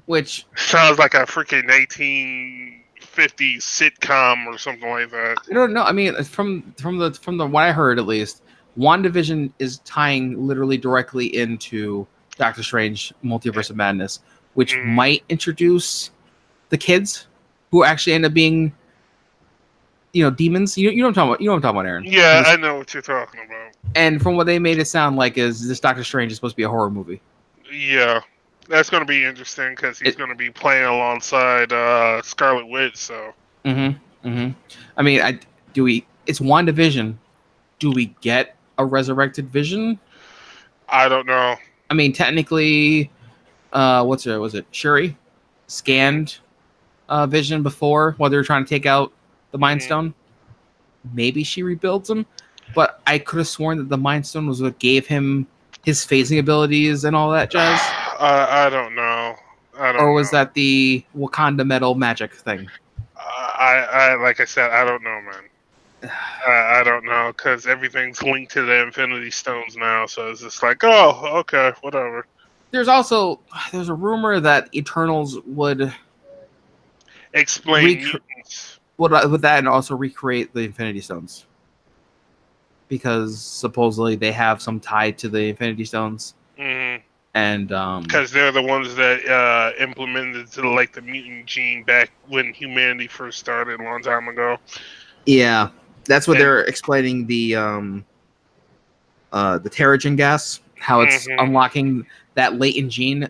which sounds like a freaking 1950s sitcom or something like that. I don't know. I mean, from the what I heard at least, WandaVision is tying literally directly into Doctor Strange Multiverse of Madness, which might introduce the kids who actually end up being, demons. You know what I'm talking about? You know what I'm talking about, Aaron? Yeah, I know what you're talking about. And from what they made it sound like is this Doctor Strange is supposed to be a horror movie. Yeah, that's going to be interesting because he's going to be playing alongside Scarlet Witch. So. I mean, it's WandaVision. Do we get a resurrected Vision? I don't know. I mean, technically, was it Shuri scanned Vision before while they were trying to take out the Mind Stone? Maybe she rebuilds him, but I could have sworn that the Mind Stone was what gave him his phasing abilities and all that jazz. I don't know. Or was that the Wakanda metal magic thing? I like I said, I don't know, man. I don't know, because everything's linked to the Infinity Stones now, so it's just like, okay, whatever. There's a rumor that Eternals would explain mutants. with that, and also recreate the Infinity Stones, because supposedly they have some tie to the Infinity Stones, Mhm. and Because they're the ones that implemented the mutant gene back when humanity first started a long time ago. yeah, that's what And- they're explaining the Terrigen gas, how it's Mhm. unlocking that latent gene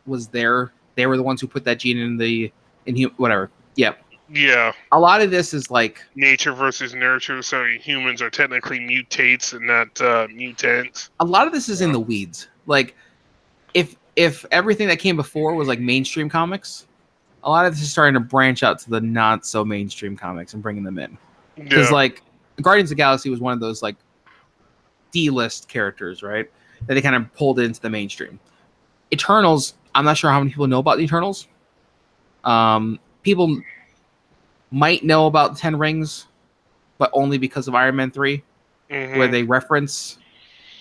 was there. They were the ones who put that gene whatever. Yeah. Yeah, A lot of this is like nature versus nurture. So humans are technically mutates and not mutants. a lot of this is in the weeds. Like if everything that came before was like mainstream comics, a lot of this is starting to branch out to the not so mainstream comics and bringing them in. Because Yeah. like Guardians of the Galaxy was one of those like D-list characters, right? That they kind of pulled into the mainstream. Eternals, I'm not sure how many people know about the Eternals. People might know about the Ten Rings, but only because of Iron Man 3, where Mhm. they reference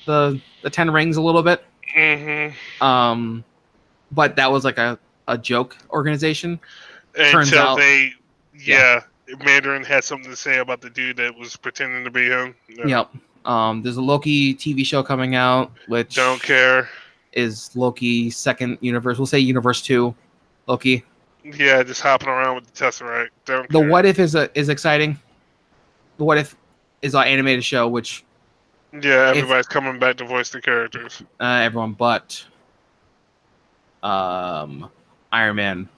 the Ten Rings a little bit. Mhm. But that was like a joke organization. Turns Until out, they, yeah, Mandarin had something to say about the dude that was pretending to be him. No, yep. There's a Loki TV show coming out, which don't care. is Loki's second universe. We'll say Universe 2 Loki. Yeah, just hopping around with the Tesseract. Don't The care. What If is exciting. The What If is an animated show, which Yeah, everybody's coming back to voice the characters. everyone but Iron Man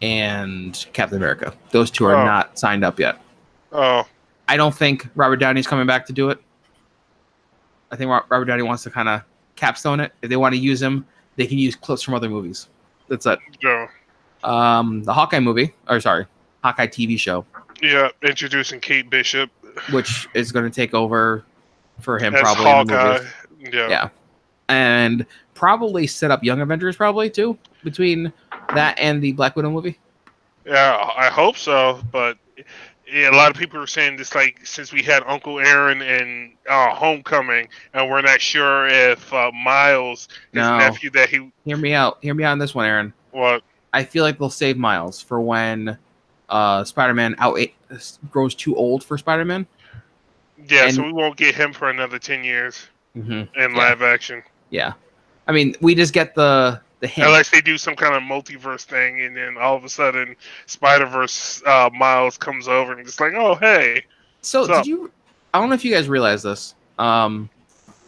and Captain America. Those two are Oh. not signed up yet. Oh, I don't think Robert Downey's coming back to do it. I think Robert Downey wants to kind of capstone it. If they want to use him, they can use clips from other movies. That's it. yeah. The Hawkeye movie, or sorry, Hawkeye TV show, Yeah, introducing Kate Bishop which is going to take over for him as probably in the Hawkeye. movies. Yeah. Yeah, and probably set up Young Avengers probably too, between that and the Black Widow movie. Yeah, I hope so. But yeah, a lot of people are saying this, like, since we had Uncle Aaron and Homecoming, and we're not sure if Miles, his No. nephew, that he Hear me out on this one, Aaron. what? I feel like they'll save Miles for when Spider-Man grows too old for Spider-Man. Yeah, And- so we won't get him for another 10 years Mm-hmm. in live action, Yeah, I mean, we just get the hint. unless they do some kind of multiverse thing, and then all of a sudden Spider-Verse Miles comes over and just like, oh hey, So what's up? did you? I don't know if you guys realize this.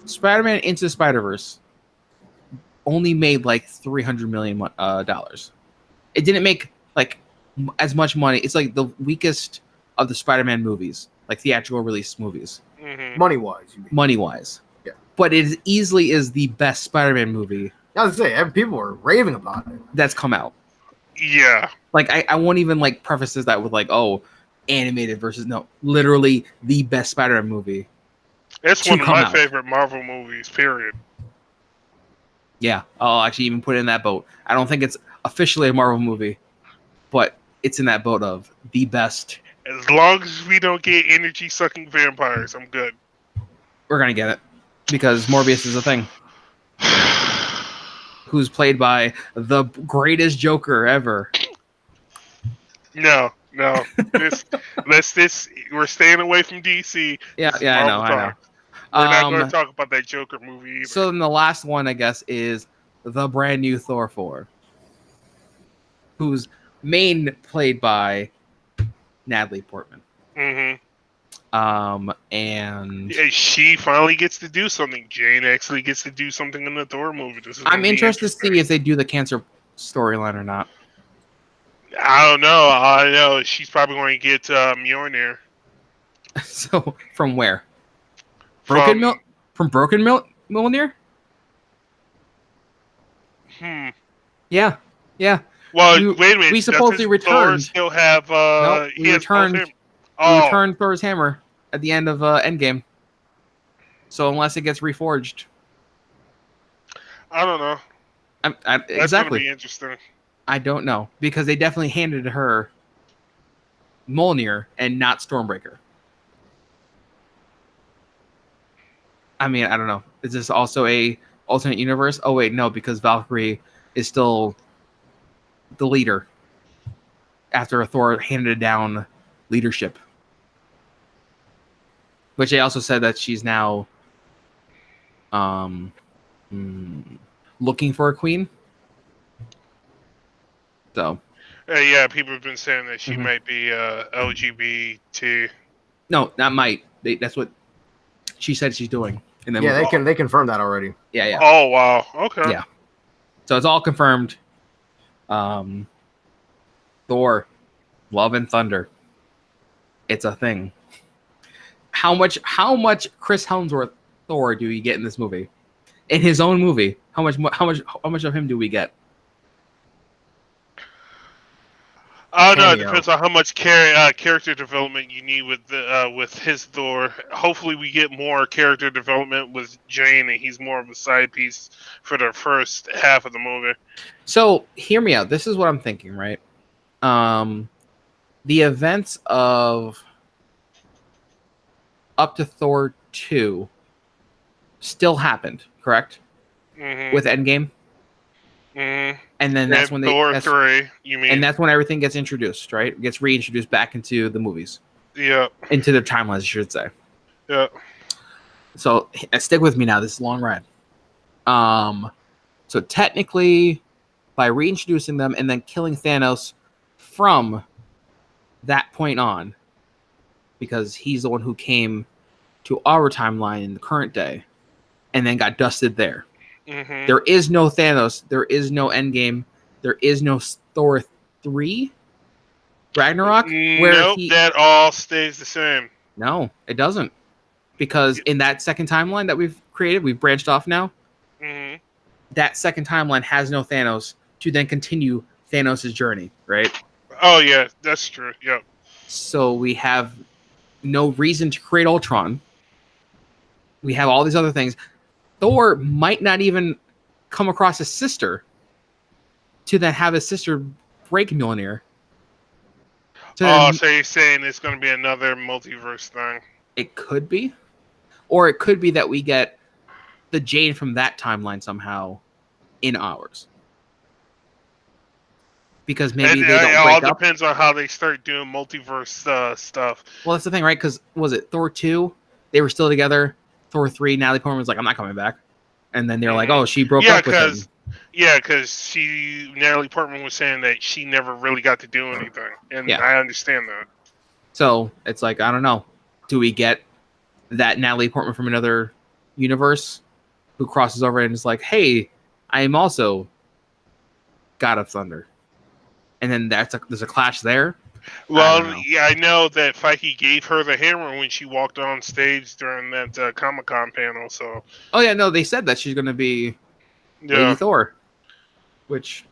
Spider-Man Into Spider-Verse only made like $300 million dollars. It didn't make like as much money. It's like the weakest of the Spider-Man movies, like theatrical release movies, Mhm. Money wise, you mean? money wise. Yeah. But it easily is the best Spider-Man movie I was gonna say, people were raving about it. that's come out. Yeah, Like I won't even like prefaces that with like, oh, animated versus no, literally the best Spider-Man movie. it's To one of come my out. favorite Marvel movies. Period. Yeah, I'll actually even put it in that boat. I don't think it's officially a Marvel movie, but it's in that boat of the best. As long as we don't get energy sucking vampires, I'm good. We're gonna get it because Morbius is a thing. Who's played by the greatest Joker ever. No. We're staying away from DC. Yeah, This is yeah, I know, Marvel I know. talk. We're not going to talk about that Joker movie either. So then the last one, I guess, is the brand new Thor 4, who's played by Natalie Portman. Mm-hmm. And Yeah, she finally gets to do something. Jane actually gets to do something in the Thor movie. This is I'm gonna be interested to interesting. see if they do the cancer storyline or not. I don't know. I know she's probably going to get Mjolnir So from where? Broken from. from Broken Mjolnir? Hmm. Yeah, yeah. Well, We- wait a minute. we supposedly Doesn't Thor returned. still have. Nope, he we has both returned. him- We Oh, returned Thor's hammer at the end of Endgame. So unless it gets reforged, I don't know. That's exactly. gonna be interesting. I don't know because they definitely handed her Mjolnir and not Stormbreaker. I mean, I don't know. Is this also a alternate universe? Oh wait, no, because Valkyrie is still the leader after Thor handed down leadership. Which they also said that she's now looking for a queen. So Yeah, people have been saying that she Mhm. might be LGBT. no, not might. That's what she said she's doing. And then Yeah, they confirmed that already. yeah. Oh wow. Okay. Yeah. So it's all confirmed. Thor, Love and Thunder. It's a thing. How much Chris Hemsworth Thor do we get in this movie? In his own movie, how much of him do we get? I don't know. It Cameo. depends on how much character development you need with his Thor. Hopefully, we get more character development with Jane, and he's more of a side piece for the first half of the movie. So hear me out. This is what I'm thinking, right? The events of up to Thor 2 still happened, correct? Mm-hmm. With Endgame, Mm-hmm. and then that's when Thor 3. You mean? and that's when everything gets introduced, right? It gets reintroduced back into the movies, Yeah. into the timelines, I should say. Yeah. So stick with me now. This is a long ride. So technically, by reintroducing them and then killing Thanos from that point on, because he's the one who came to our timeline in the current day, and then got dusted there. Mm-hmm. There is no Thanos. There is no Endgame. There is no Thor 3 Ragnarok. Nope, that all stays the same. No, it doesn't. Because in that second timeline that we've created, we've branched off now. Mm-hmm. That second timeline has no Thanos to then continue Thanos' journey, right? Oh, yeah, that's true. Yep. So we have no reason to create Ultron. We have all these other things. Thor might not even come across his sister to then have his sister break Mjolnir. So you're saying it's going to be another multiverse thing? It could be. Or it could be that we get the Jane from that timeline somehow in ours. Because maybe they don't break up. It all depends on how they start doing multiverse stuff. Well, that's the thing, right? Because was it Thor 2? They were still together. Thor 3, Natalie Portman was like, I'm not coming back. And then they're like, oh, she broke up with him. Yeah, because Natalie Portman was saying that she never really got to do anything. And Yeah. I understand that. So it's like, I don't know. Do we get that Natalie Portman from another universe who crosses over and is like, hey, I am also God of Thunder? And then there's a clash there. Well, yeah, I know that Feige gave her the hammer when she walked on stage during that Comic-Con panel. So. Oh yeah, no, they said that she's going to be Lady Thor, which,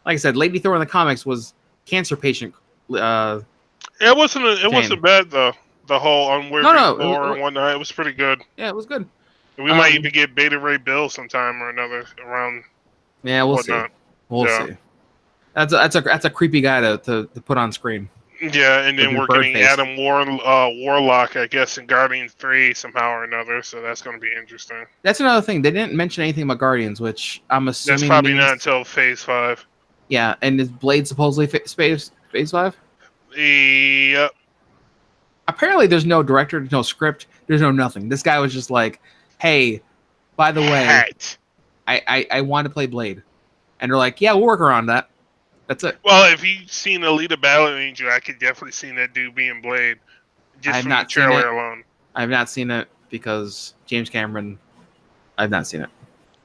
like I said, Lady Thor in the comics was cancer patient. It wasn't bad though. The whole unworthy Thor and whatnot. It was pretty good. Yeah, it was good. We might even get Beta Ray Bill sometime or another around. Yeah, we'll see. We'll see. That's a creepy guy to put on screen. Yeah, and then we're getting Adam Warlock, I guess, in Guardians 3 somehow or another, so that's going to be interesting. That's another thing. They didn't mention anything about Guardians, which I'm assuming that's probably not until Phase 5. Yeah, and is Blade supposedly Phase 5? Yep. Apparently there's no director, there's no script, there's no nothing. This guy was just like, hey, by the way, I want to play Blade. And they're like, yeah, we'll work around that. That's it. Well, if you've seen Alita Battle Angel, I could definitely see that dude being Blade. Just from the trailer alone. I have not seen it because James Cameron, I've not seen it.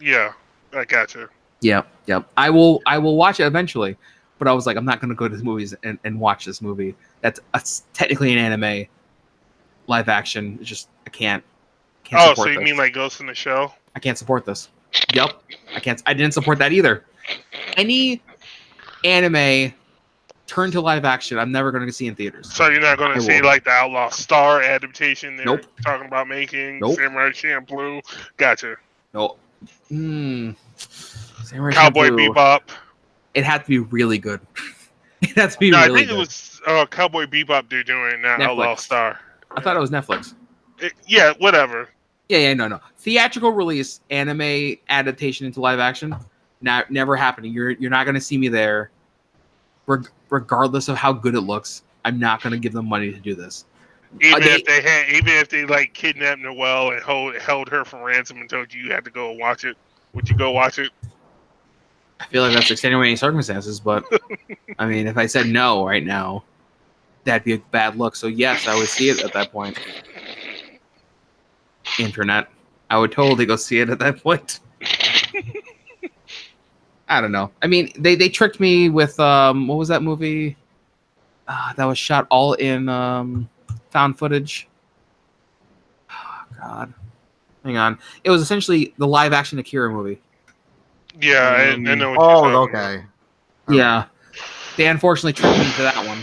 Yeah, I gotcha. Yep. I will watch it eventually, but I was like, I'm not going to go to the movies and watch this movie. That's technically an anime live action. It's just, I can't support so you mean like Ghost in the Shell? I can't support this. Yep. I didn't support that either. Any anime turned to live action, I'm never going to see in theaters. So you're not going to see like the Outlaw Star adaptation they're talking about making? Samurai Champloo? Gotcha. Nope. Cowboy Champloo. Bebop. It had to be really good. It had to be really good. I think it was Cowboy Bebop they're doing, not Outlaw Star. I thought it was Netflix. Yeah, whatever. Yeah, no. Theatrical release, anime adaptation into live action, never happening. You're not going to see me there, regardless of how good it looks. I'm not going to give them money to do this. Even if they like kidnapped Noelle and held her for ransom and told you had to go watch it, would you go watch it? I feel like that's extenuating circumstances, but I mean, if I said no right now, that'd be a bad look. So yes, I would see it at that point. Internet, I would totally go see it at that point. I don't know. I mean, they tricked me with what was that movie? That was shot all in found footage. Oh, God, hang on. It was essentially the live action Akira movie. Yeah, I know what Oh, you're talking okay. about. Yeah, they unfortunately tricked me into that one.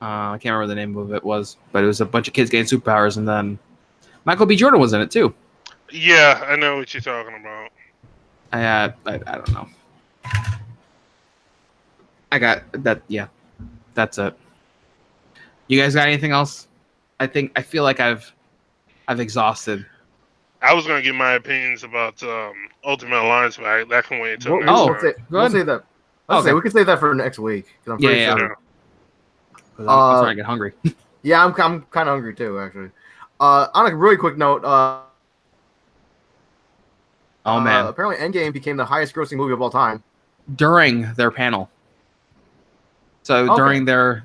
I can't remember the name of it was, but it was a bunch of kids getting superpowers, and then Michael B. Jordan was in it too. Yeah, I know what you're talking about. I don't know. I got that. Yeah, that's it. You guys got anything else? I feel like I've exhausted. I was gonna give my opinions about Ultimate Alliance, but that can wait until next Oh, time. We'll say that. Okay. We can save that for next week. 'Cause I'm pretty Yeah. sure. 'Cause I'm starting to get hungry. Yeah, I'm kind of hungry too, actually. On a really quick note, Oh man! apparently Endgame became the highest-grossing movie of all time. During their panel, so Okay. during their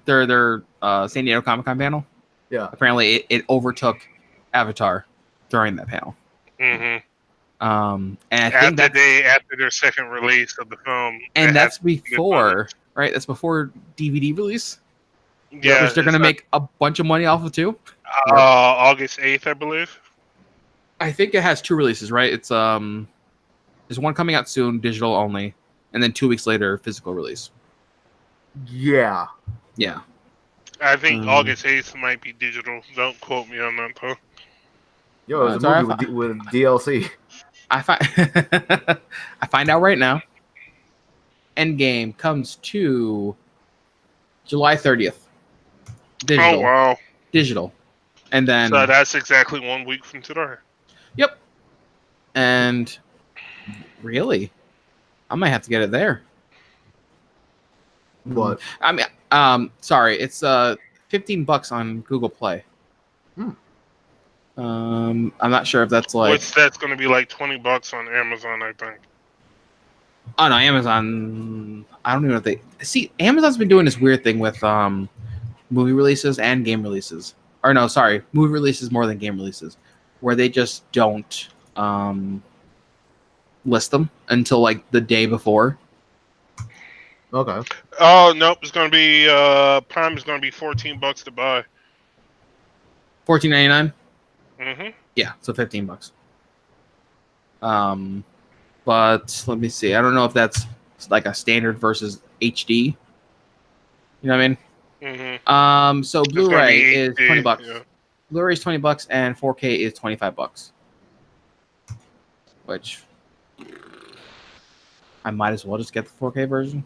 San Diego Comic-Con panel, Yeah. apparently it overtook Avatar during that panel. Mm-hmm. And I think After their second release of the film, and that's before, right? That's before DVD release. Yeah, which they're gonna make a bunch of money off of too. August 8th, I believe. I think it has 2 releases, right? It's there's one coming out soon, digital only, and then 2 weeks later, physical release. Yeah. Yeah. I think August 8th might be digital. Don't quote me on that, though. Yo, it's a movie with DLC. I find out right now. Endgame comes to July 30th. Digital. Oh wow! Digital, and then So that's exactly 1 week from today. Yep. And really, I might have to get it there. What? I mean, sorry, it's $15 on Google Play. I'm not sure if that's like. Which that's going to be like $20 on Amazon, I think. Oh no, Amazon. I don't even know if they see. Amazon's been doing this weird thing with movie releases and game releases. Or no, sorry, movie releases more than game releases, where they just don't list them until like the day before. Okay. Oh nope, it's going to be Prime is going to be $14 to buy. $14.99. Mm-hmm. Yeah, so $15. But let me see. I don't know if that's like a standard versus HD. You know what I mean? Mm-hmm. So Blu-ray is $20. Yeah. Blu-ray is $20 and 4K is $25. Which I might as well just get the 4K version.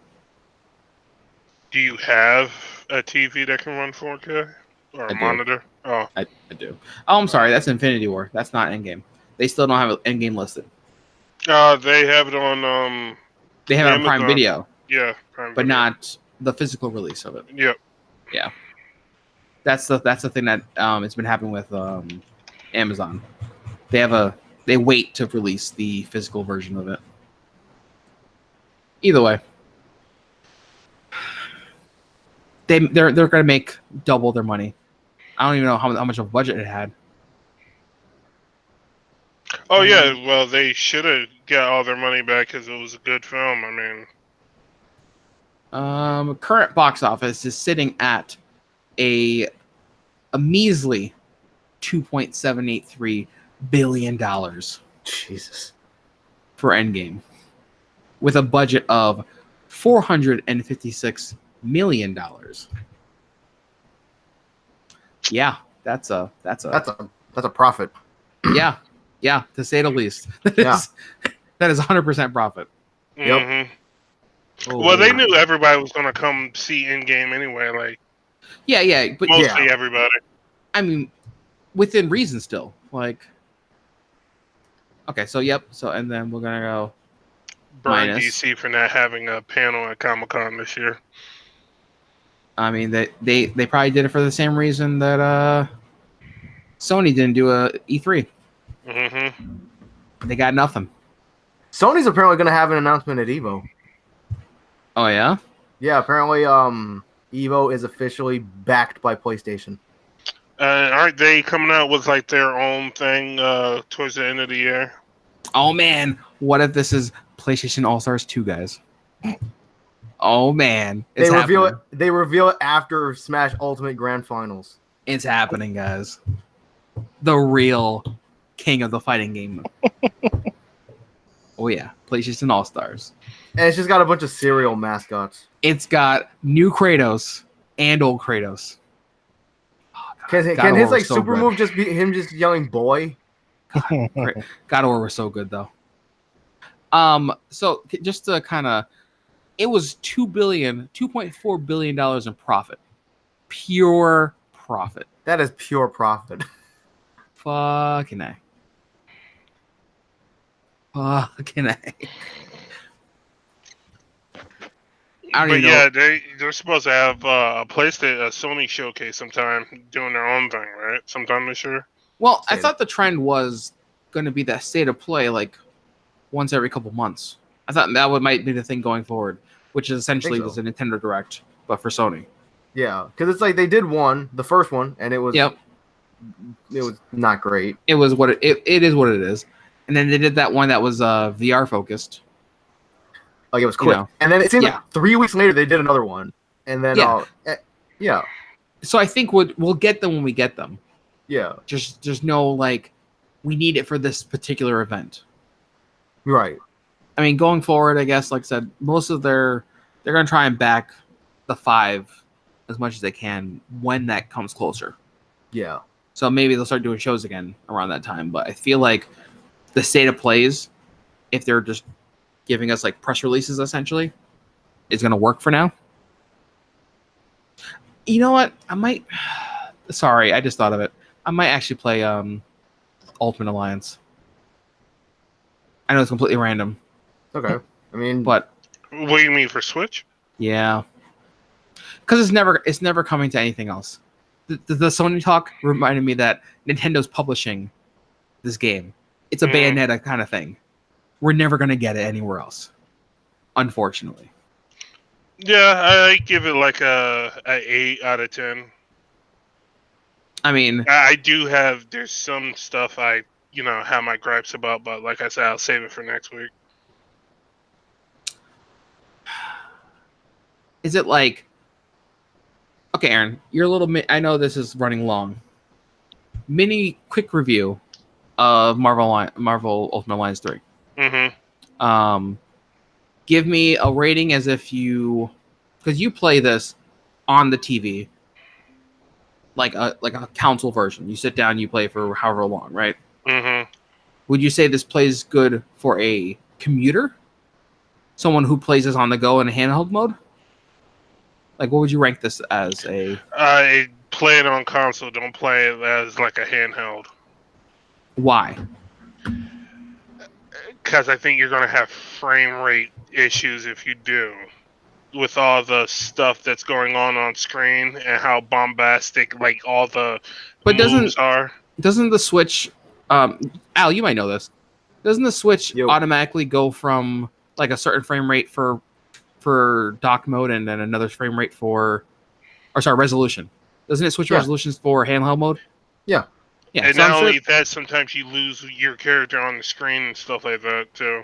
Do you have a TV that can run 4K or a monitor? Oh, I do. Oh, I'm sorry. That's Infinity War. That's not Endgame. They still don't have Endgame listed. they have it on They have it on Prime Amazon. Video. Yeah, Prime but Video. not the physical release of it. Yep. Yeah. That's the thing that it's been happening with Amazon. They wait to release the physical version of it. Either way, they're going to make double their money. I don't even know how much of a budget it had. Oh yeah, well they should have got all their money back because it was a good film. I mean, current box office is sitting at a measly $2.783 billion. Jesus. For Endgame, with a budget of $456 million. Yeah, that's a profit. Yeah, to say the least. That is 100% profit. Yep. Oh, well, they knew everybody was gonna come see Endgame anyway. Like, but mostly everybody. I mean, within reason, still. Like, okay, so and then we're gonna go. Burn DC for not having a panel at Comic-Con this year. I mean, they probably did it for the same reason that Sony didn't do a E3. Mm-hmm. They got nothing. Sony's apparently going to have an announcement at Evo. Oh yeah. Yeah, apparently Evo is officially backed by PlayStation. Aren't they coming out with like their own thing towards the end of the year? Oh man, what if this is PlayStation All Stars 2, guys? Oh man, it's They reveal happening. it. They reveal it after Smash Ultimate Grand Finals. It's happening, guys. The real king of the fighting game. Oh yeah, PlayStation All Stars. And it's just got a bunch of cereal mascots. It's got new Kratos and old Kratos. Can God of his War like was so super good. move just be him just yelling boy? God of War was so good though. So just to kind of, it was $2.4 billion in profit, pure profit. That is pure profit. Fucking A. Fucking A. I don't But even yeah, know. they're supposed to have a Sony showcase sometime, doing their own thing, right? Sometime this year. Well, I State thought the trend was going to be that state of play like once every couple months. I thought that might be the thing going forward, which is essentially so. was a Nintendo Direct, but for Sony. Yeah, because it's like they did the first one, and it was not great. It was what it is what it is. And then they did that one that was VR focused. Like it was quick, know. and then it seemed Yeah. like 3 weeks later they did another one, and then Yeah. So I think we'll get them when we get them. yeah, Just there's no like we need it for this particular event. right. I mean, going forward, I guess, like I said, most of they're gonna try and back the 5 as much as they can when that comes closer. Yeah, So maybe they'll start doing shows again around that time. But I feel like the state of plays, if they're just giving us like press releases essentially, is gonna work for now. You know what? I might. Sorry, I just thought of it. I might actually play Ultimate Alliance. I know it's completely random, okay. I mean, but What do you mean for Switch? yeah, because it's never coming to anything else. The Sony talk reminded me that Nintendo's publishing this game. It's a Bayonetta kind of thing. We're never gonna get it anywhere else, unfortunately. Yeah, I give it like a 8 out of 10. I mean, There's some stuff I have my gripes about, but like I said, I'll save it for next week. is it like, okay, Aaron, you're a little. I know this is running long. Mini quick review of Marvel Ultimate Alliance 3. Mm-hmm. Give me a rating as if because you play this on the TV, like a console version. You sit down, you play for however long, right? Mm-hmm. Would you say this plays good for a commuter? Someone who plays this on the go in a handheld mode? Like, what would you rank this as a... I play it on console, don't play it as like a handheld. Why? Because I think you're going to have frame rate issues if you do. With all the stuff that's going on screen and how bombastic like all the moves are. Doesn't the Switch... Al, you might know this. Doesn't the Switch automatically go from like a certain frame rate for dock mode and then another frame rate resolution? Doesn't it switch resolutions for handheld mode? Yeah. Yeah. And so not only that, sometimes you lose your character on the screen and stuff like that too.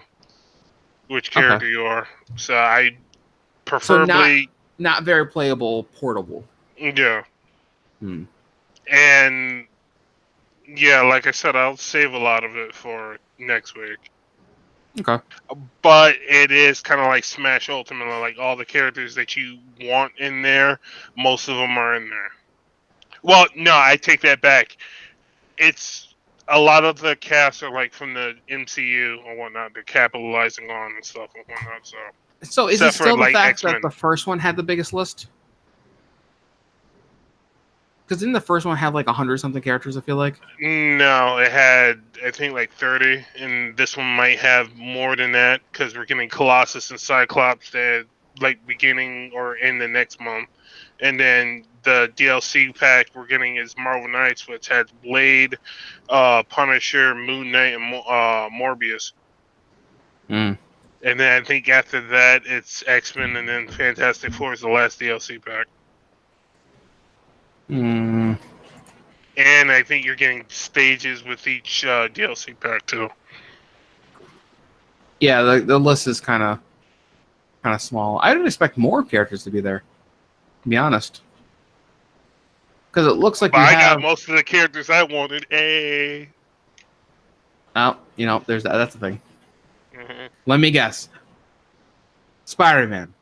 Which character you are. So I preferably not very playable portable. Yeah. And yeah, like I said, I'll save a lot of it for next week. Okay. But it is kind of like Smash Ultimate, like all the characters that you want in there, most of them are in there. Well, no, I take that back. It's a lot of the cast are like from the MCU or whatnot. They're capitalizing on and stuff and whatnot. So is it still the like fact X-Men. that the first one had the biggest list? Because didn't the first one have like 100 something characters? I feel like. No, it had I think like 30, and this one might have more than that because we're getting Colossus and Cyclops at like beginning or in the next month, And then the DLC pack we're getting is Marvel Knights, which has Blade, Punisher, Moon Knight, and Morbius. Mm. And then I think after that it's X-Men, and then Fantastic Four is the last DLC pack. Mm. And I think you're getting stages with each DLC pack too. Yeah, the list is kind of small. I didn't expect more characters to be there, to be honest. Because it looks like But we I have... got most of the characters I wanted. Hey. Oh, there's that. That's the thing. Mm-hmm. Let me guess. Spider-Man.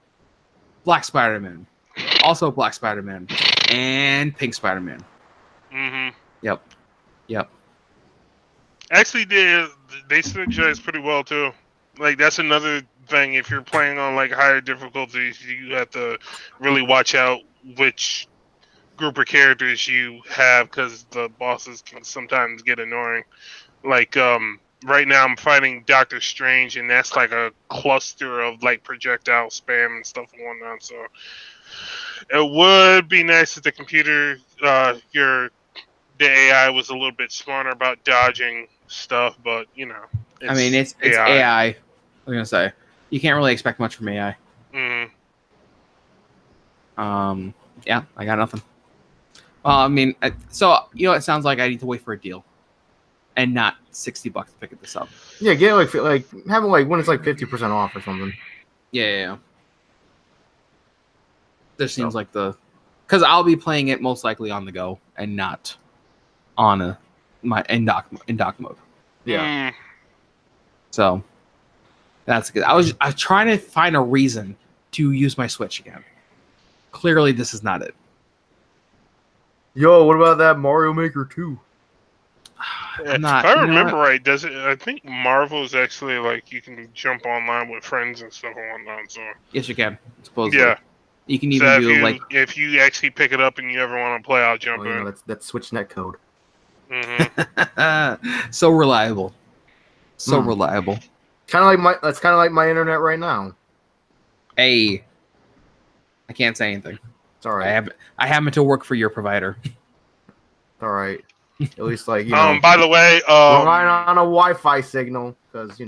Black Spider-Man. Also Black Spider-Man. And Pink Spider-Man. Mm-hmm. Yep. Actually, they synergize pretty well too. Like that's another thing. If you're playing on like higher difficulties, you have to really watch out which group of characters you have because the bosses can sometimes get annoying. Like right now I'm fighting Doctor Strange, and that's like a cluster of like projectile spam and stuff and whatnot. So it would be nice if the computer, the AI was a little bit smarter about dodging stuff, but I mean, it's AI. I was gonna say you can't really expect much from AI. Mm. Yeah, I got nothing. Well, I mean, so it sounds like I need to wait for a deal, and not $60 to pick this up. Yeah, get like have it like when it's like 50% off or something. Yeah. This seems like because I'll be playing it most likely on the go and not on my in dock mode. Yeah. Mm. So that's good. I was trying to find a reason to use my Switch again. Clearly, this is not it. Yo, what about that Mario Maker 2? I'm not, if I remember right, does it? I think Marvel's actually like you can jump online with friends and stuff and whatnot. So yes, you can. Supposedly. yeah, You can so even do if you actually pick it up and you ever want to play, I'll jump in. That's Switch net code. Mm-hmm. so reliable. So reliable. That's kind of like my internet right now. Hey, I can't say anything. It's all right. I happen to work for your provider. It's all right. At least like you know. By the way, relying on a Wi-Fi signal because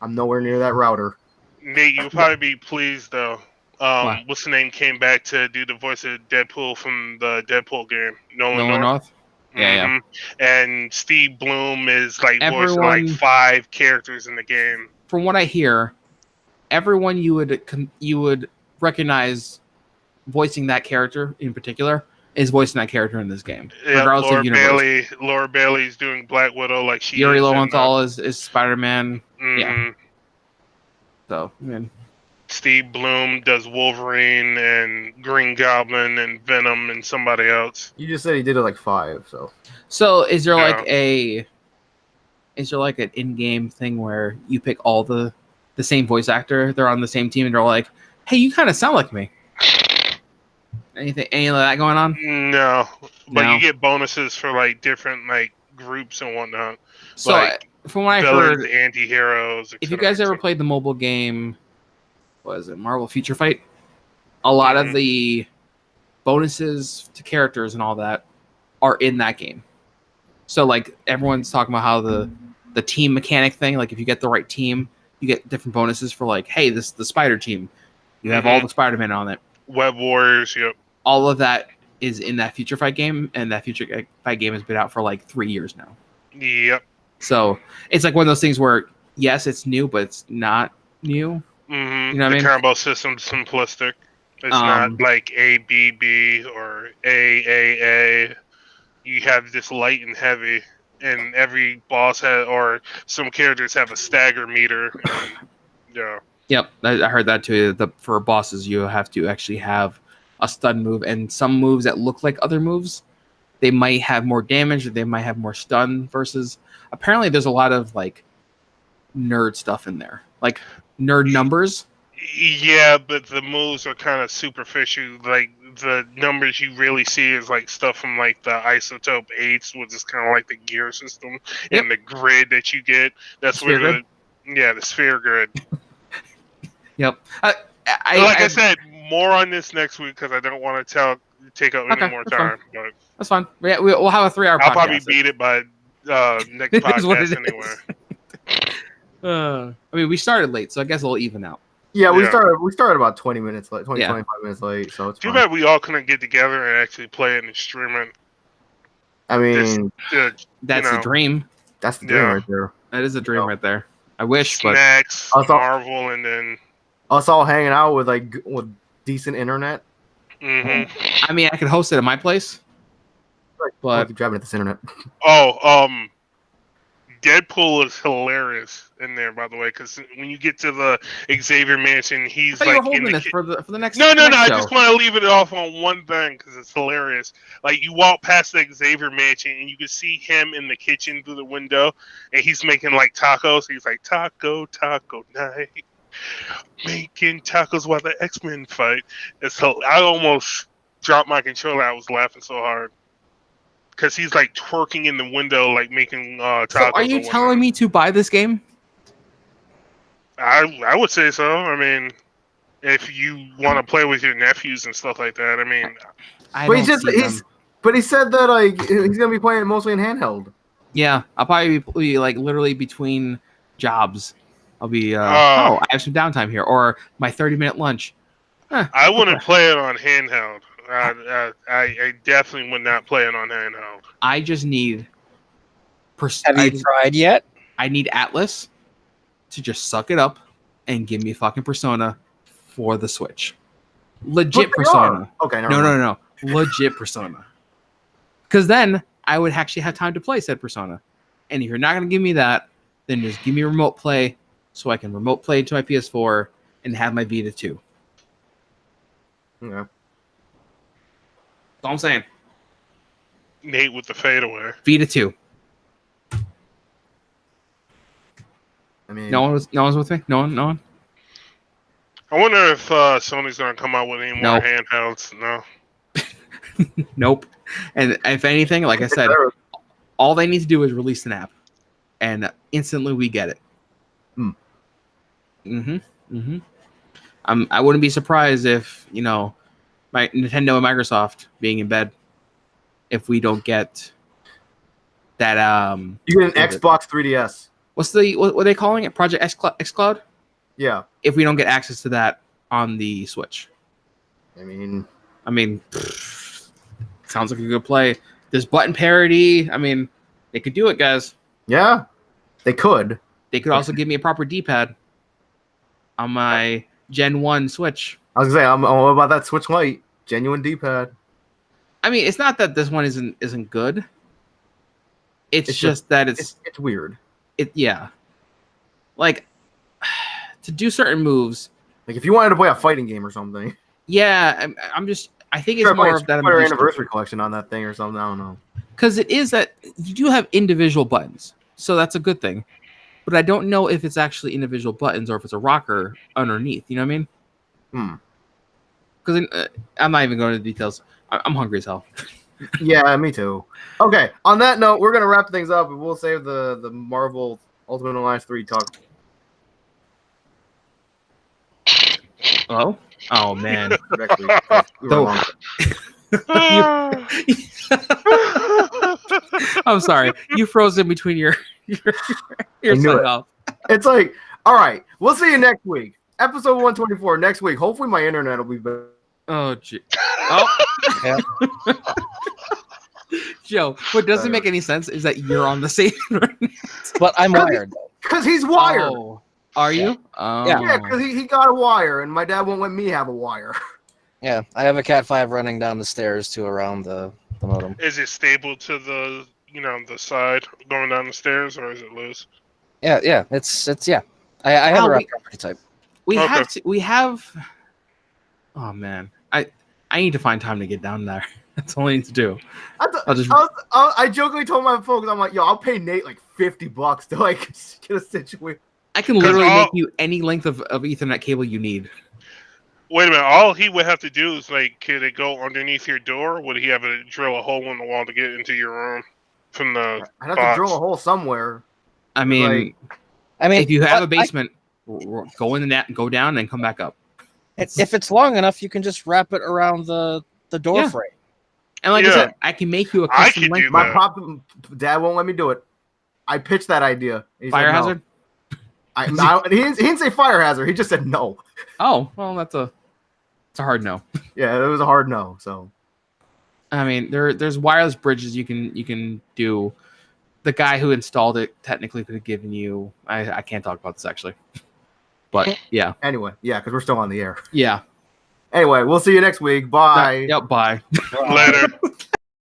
I'm nowhere near that router. Nate, you'll probably be pleased though. What? What's the name came back to do the voice of Deadpool from the Deadpool game? Nolan North? Yeah, Mm-hmm. And Steve Bloom is like voicing Everyone- like 5 characters in the game. From what I hear, everyone you would recognize voicing that character in particular is voicing that character in this game, regardless of universe. Laura Bailey's doing Black Widow like she Yuri is. Lowenthal is Spider-Man. Mm-hmm. Yeah. So, I mean, Steve Bloom does Wolverine and Green Goblin and Venom and somebody else. You just said he did it like 5, so. So is there an in-game thing where you pick all the same voice actor, they're on the same team, and they're like, hey, you kind of sound like me? Any of that going on? No, but No. you get bonuses for like different like groups and whatnot. So like from what I villains, heard, anti-heroes. if you guys ever played the mobile game, what is it, Marvel Future Fight? A lot of the bonuses to characters and all that are in that game. So like everyone's talking about how the team mechanic thing, like if you get the right team, you get different bonuses for like, hey, this is the Spider team. You have all the Spider-Man on it. Web Warriors, yep. All of that is in that Future Fight game, and that Future Fight game has been out for like 3 years now. Yep. So it's like one of those things where, yes, it's new, but it's not new. Mm-hmm. You know what I mean? The combo system's simplistic. It's not like ABB or AAA. You have this light and heavy, and every boss or some characters have a stagger meter. Yeah. Yep, I heard that too. For bosses, you have to actually have a stun move, and some moves that look like other moves, they might have more damage, or they might have more stun. Versus, apparently, there's a lot of like nerd stuff in there, like nerd numbers. Yeah, but the moves are kind of superficial. Like the numbers you really see is like stuff from like the Isotope 8s, which is kind of like the gear system, and the grid that you get. That's Sphere where the sphere grid. Yep. I said, more on this next week because I don't want to take up any Okay, more that's fine. time. But That's fine. Yeah, we'll have a 3-hour podcast. I'll probably beat it by next It is what podcast it anyway. I mean, we started late, so I guess it'll even out. Yeah, we Yeah. started about 20 minutes late, 25 minutes late, so it's Too fine. bad we all couldn't get together and actually play it and stream it. I mean, That's the dream. that's the dream Yeah. right there. That is a dream No. right there. I wish, but Snacks, Also- Marvel, and then. Us all hanging out with with decent internet. Mhm. I mean, I could host it at my place. But keep driving at this internet. Deadpool is hilarious in there, by the way, because when you get to the Xavier Mansion, I he's thought you were like in holding the this for the next. No. next I show. just want to leave it off on one thing because it's hilarious. Like you walk past the Xavier Mansion and you can see him in the kitchen through the window, and he's making like tacos. He's like taco night, making tacos while the X-Men fight. It's so I almost dropped my controller. I was laughing so hard because he's like twerking in the window, like making tacos. So are you telling me to buy this game? I would say so. I mean, if you want to play with your nephews and stuff like that, I mean, But he said that like he's gonna be playing it mostly in handheld. Yeah, I'll probably be like literally between jobs. I'll be I have some downtime here, or my 30-minute lunch. I wouldn't play it on handheld. I definitely would not play it on handheld. I just need. Have you tried yet? I need Atlas to just suck it up and give me fucking Persona for the Switch. Legit Persona. Okay, No. Legit Persona. Because then I would actually have time to play said Persona. And if you're not going to give me that, then just give me remote play so I can remote play to my PS4 and have my Vita 2. Yeah. That's all I'm saying. Nate with the fadeaway. Vita 2. I mean, No one's with me? No one? I wonder if Sony's going to come out with any more handhelds. No. Nope. And if anything, like I said, all they need to do is release an app, and instantly we get it. I wouldn't be surprised if my Nintendo and Microsoft being in bed if we don't get that. You get an Xbox 3DS. What are they calling it? Project X Cloud? Yeah. If we don't get access to that on the Switch. I mean, sounds like a good play. There's button parity. I mean, they could do it, guys. Yeah, they could. They could also give me a proper D-pad on my Gen 1 Switch. I was gonna say, I'm all about that Switch Lite. Genuine D-pad. I mean, it's not that this one isn't good. It's just that it's weird. Like to do certain moves. Like if you wanted to play a fighting game or something. Yeah, I think it's more of that. Anniversary collection on that thing or something. I don't know. Because it is that you do have individual buttons, so that's a good thing. But I don't know if it's actually individual buttons or if it's a rocker underneath. You know what I mean? Because I'm not even going into details. I'm hungry as hell. Yeah, me too. Okay, on that note, we're gonna wrap things up, and we'll save the Marvel Ultimate Alliance 3 talk. Hello? Oh man. I'm sorry. You froze in between your side off. It's like, all right, we'll see you next week. Episode 124 next week. Hopefully my internet will be better. Oh, gee. Oh. Yeah. Joe, what doesn't make any sense is that you're on the same internet. But I'm wired though. Because he's wired. Oh, are you? Oh. Yeah, because he got a wire, and my dad won't let me have a wire. Yeah, I have a Cat 5 running down the stairs to around the modem. Is it stable to the the side going down the stairs, or is it loose? Yeah, it's yeah. I have a rough property type. We have. Oh man, I need to find time to get down there. That's all I need to do. I jokingly told my folks, I'm like, yo, I'll pay Nate like $50 to like get a situation. I can literally make you any length of Ethernet cable you need. Wait a minute. All he would have to do is could it go underneath your door? Or would he have to drill a hole in the wall to get into your room from the? I'd have to drill a hole somewhere. I mean, if you have a basement, go in the net, go down, and come back up. If it's long enough, you can just wrap it around the door Yeah. frame. And like I Yeah. said, I can make you a I custom could length do My that. pop dad won't let me do it. I pitched that idea. He fire said no. hazard. He didn't say fire hazard. He just said no. Oh, well, it's a hard no. Yeah, it was a hard no. So I mean, there's wireless bridges you can do. The guy who installed it technically could have given you. I can't talk about this actually, but yeah, anyway, yeah, because we're still on the air. yeah. Anyway, we'll see you next week. Bye. Yep. Bye. Later.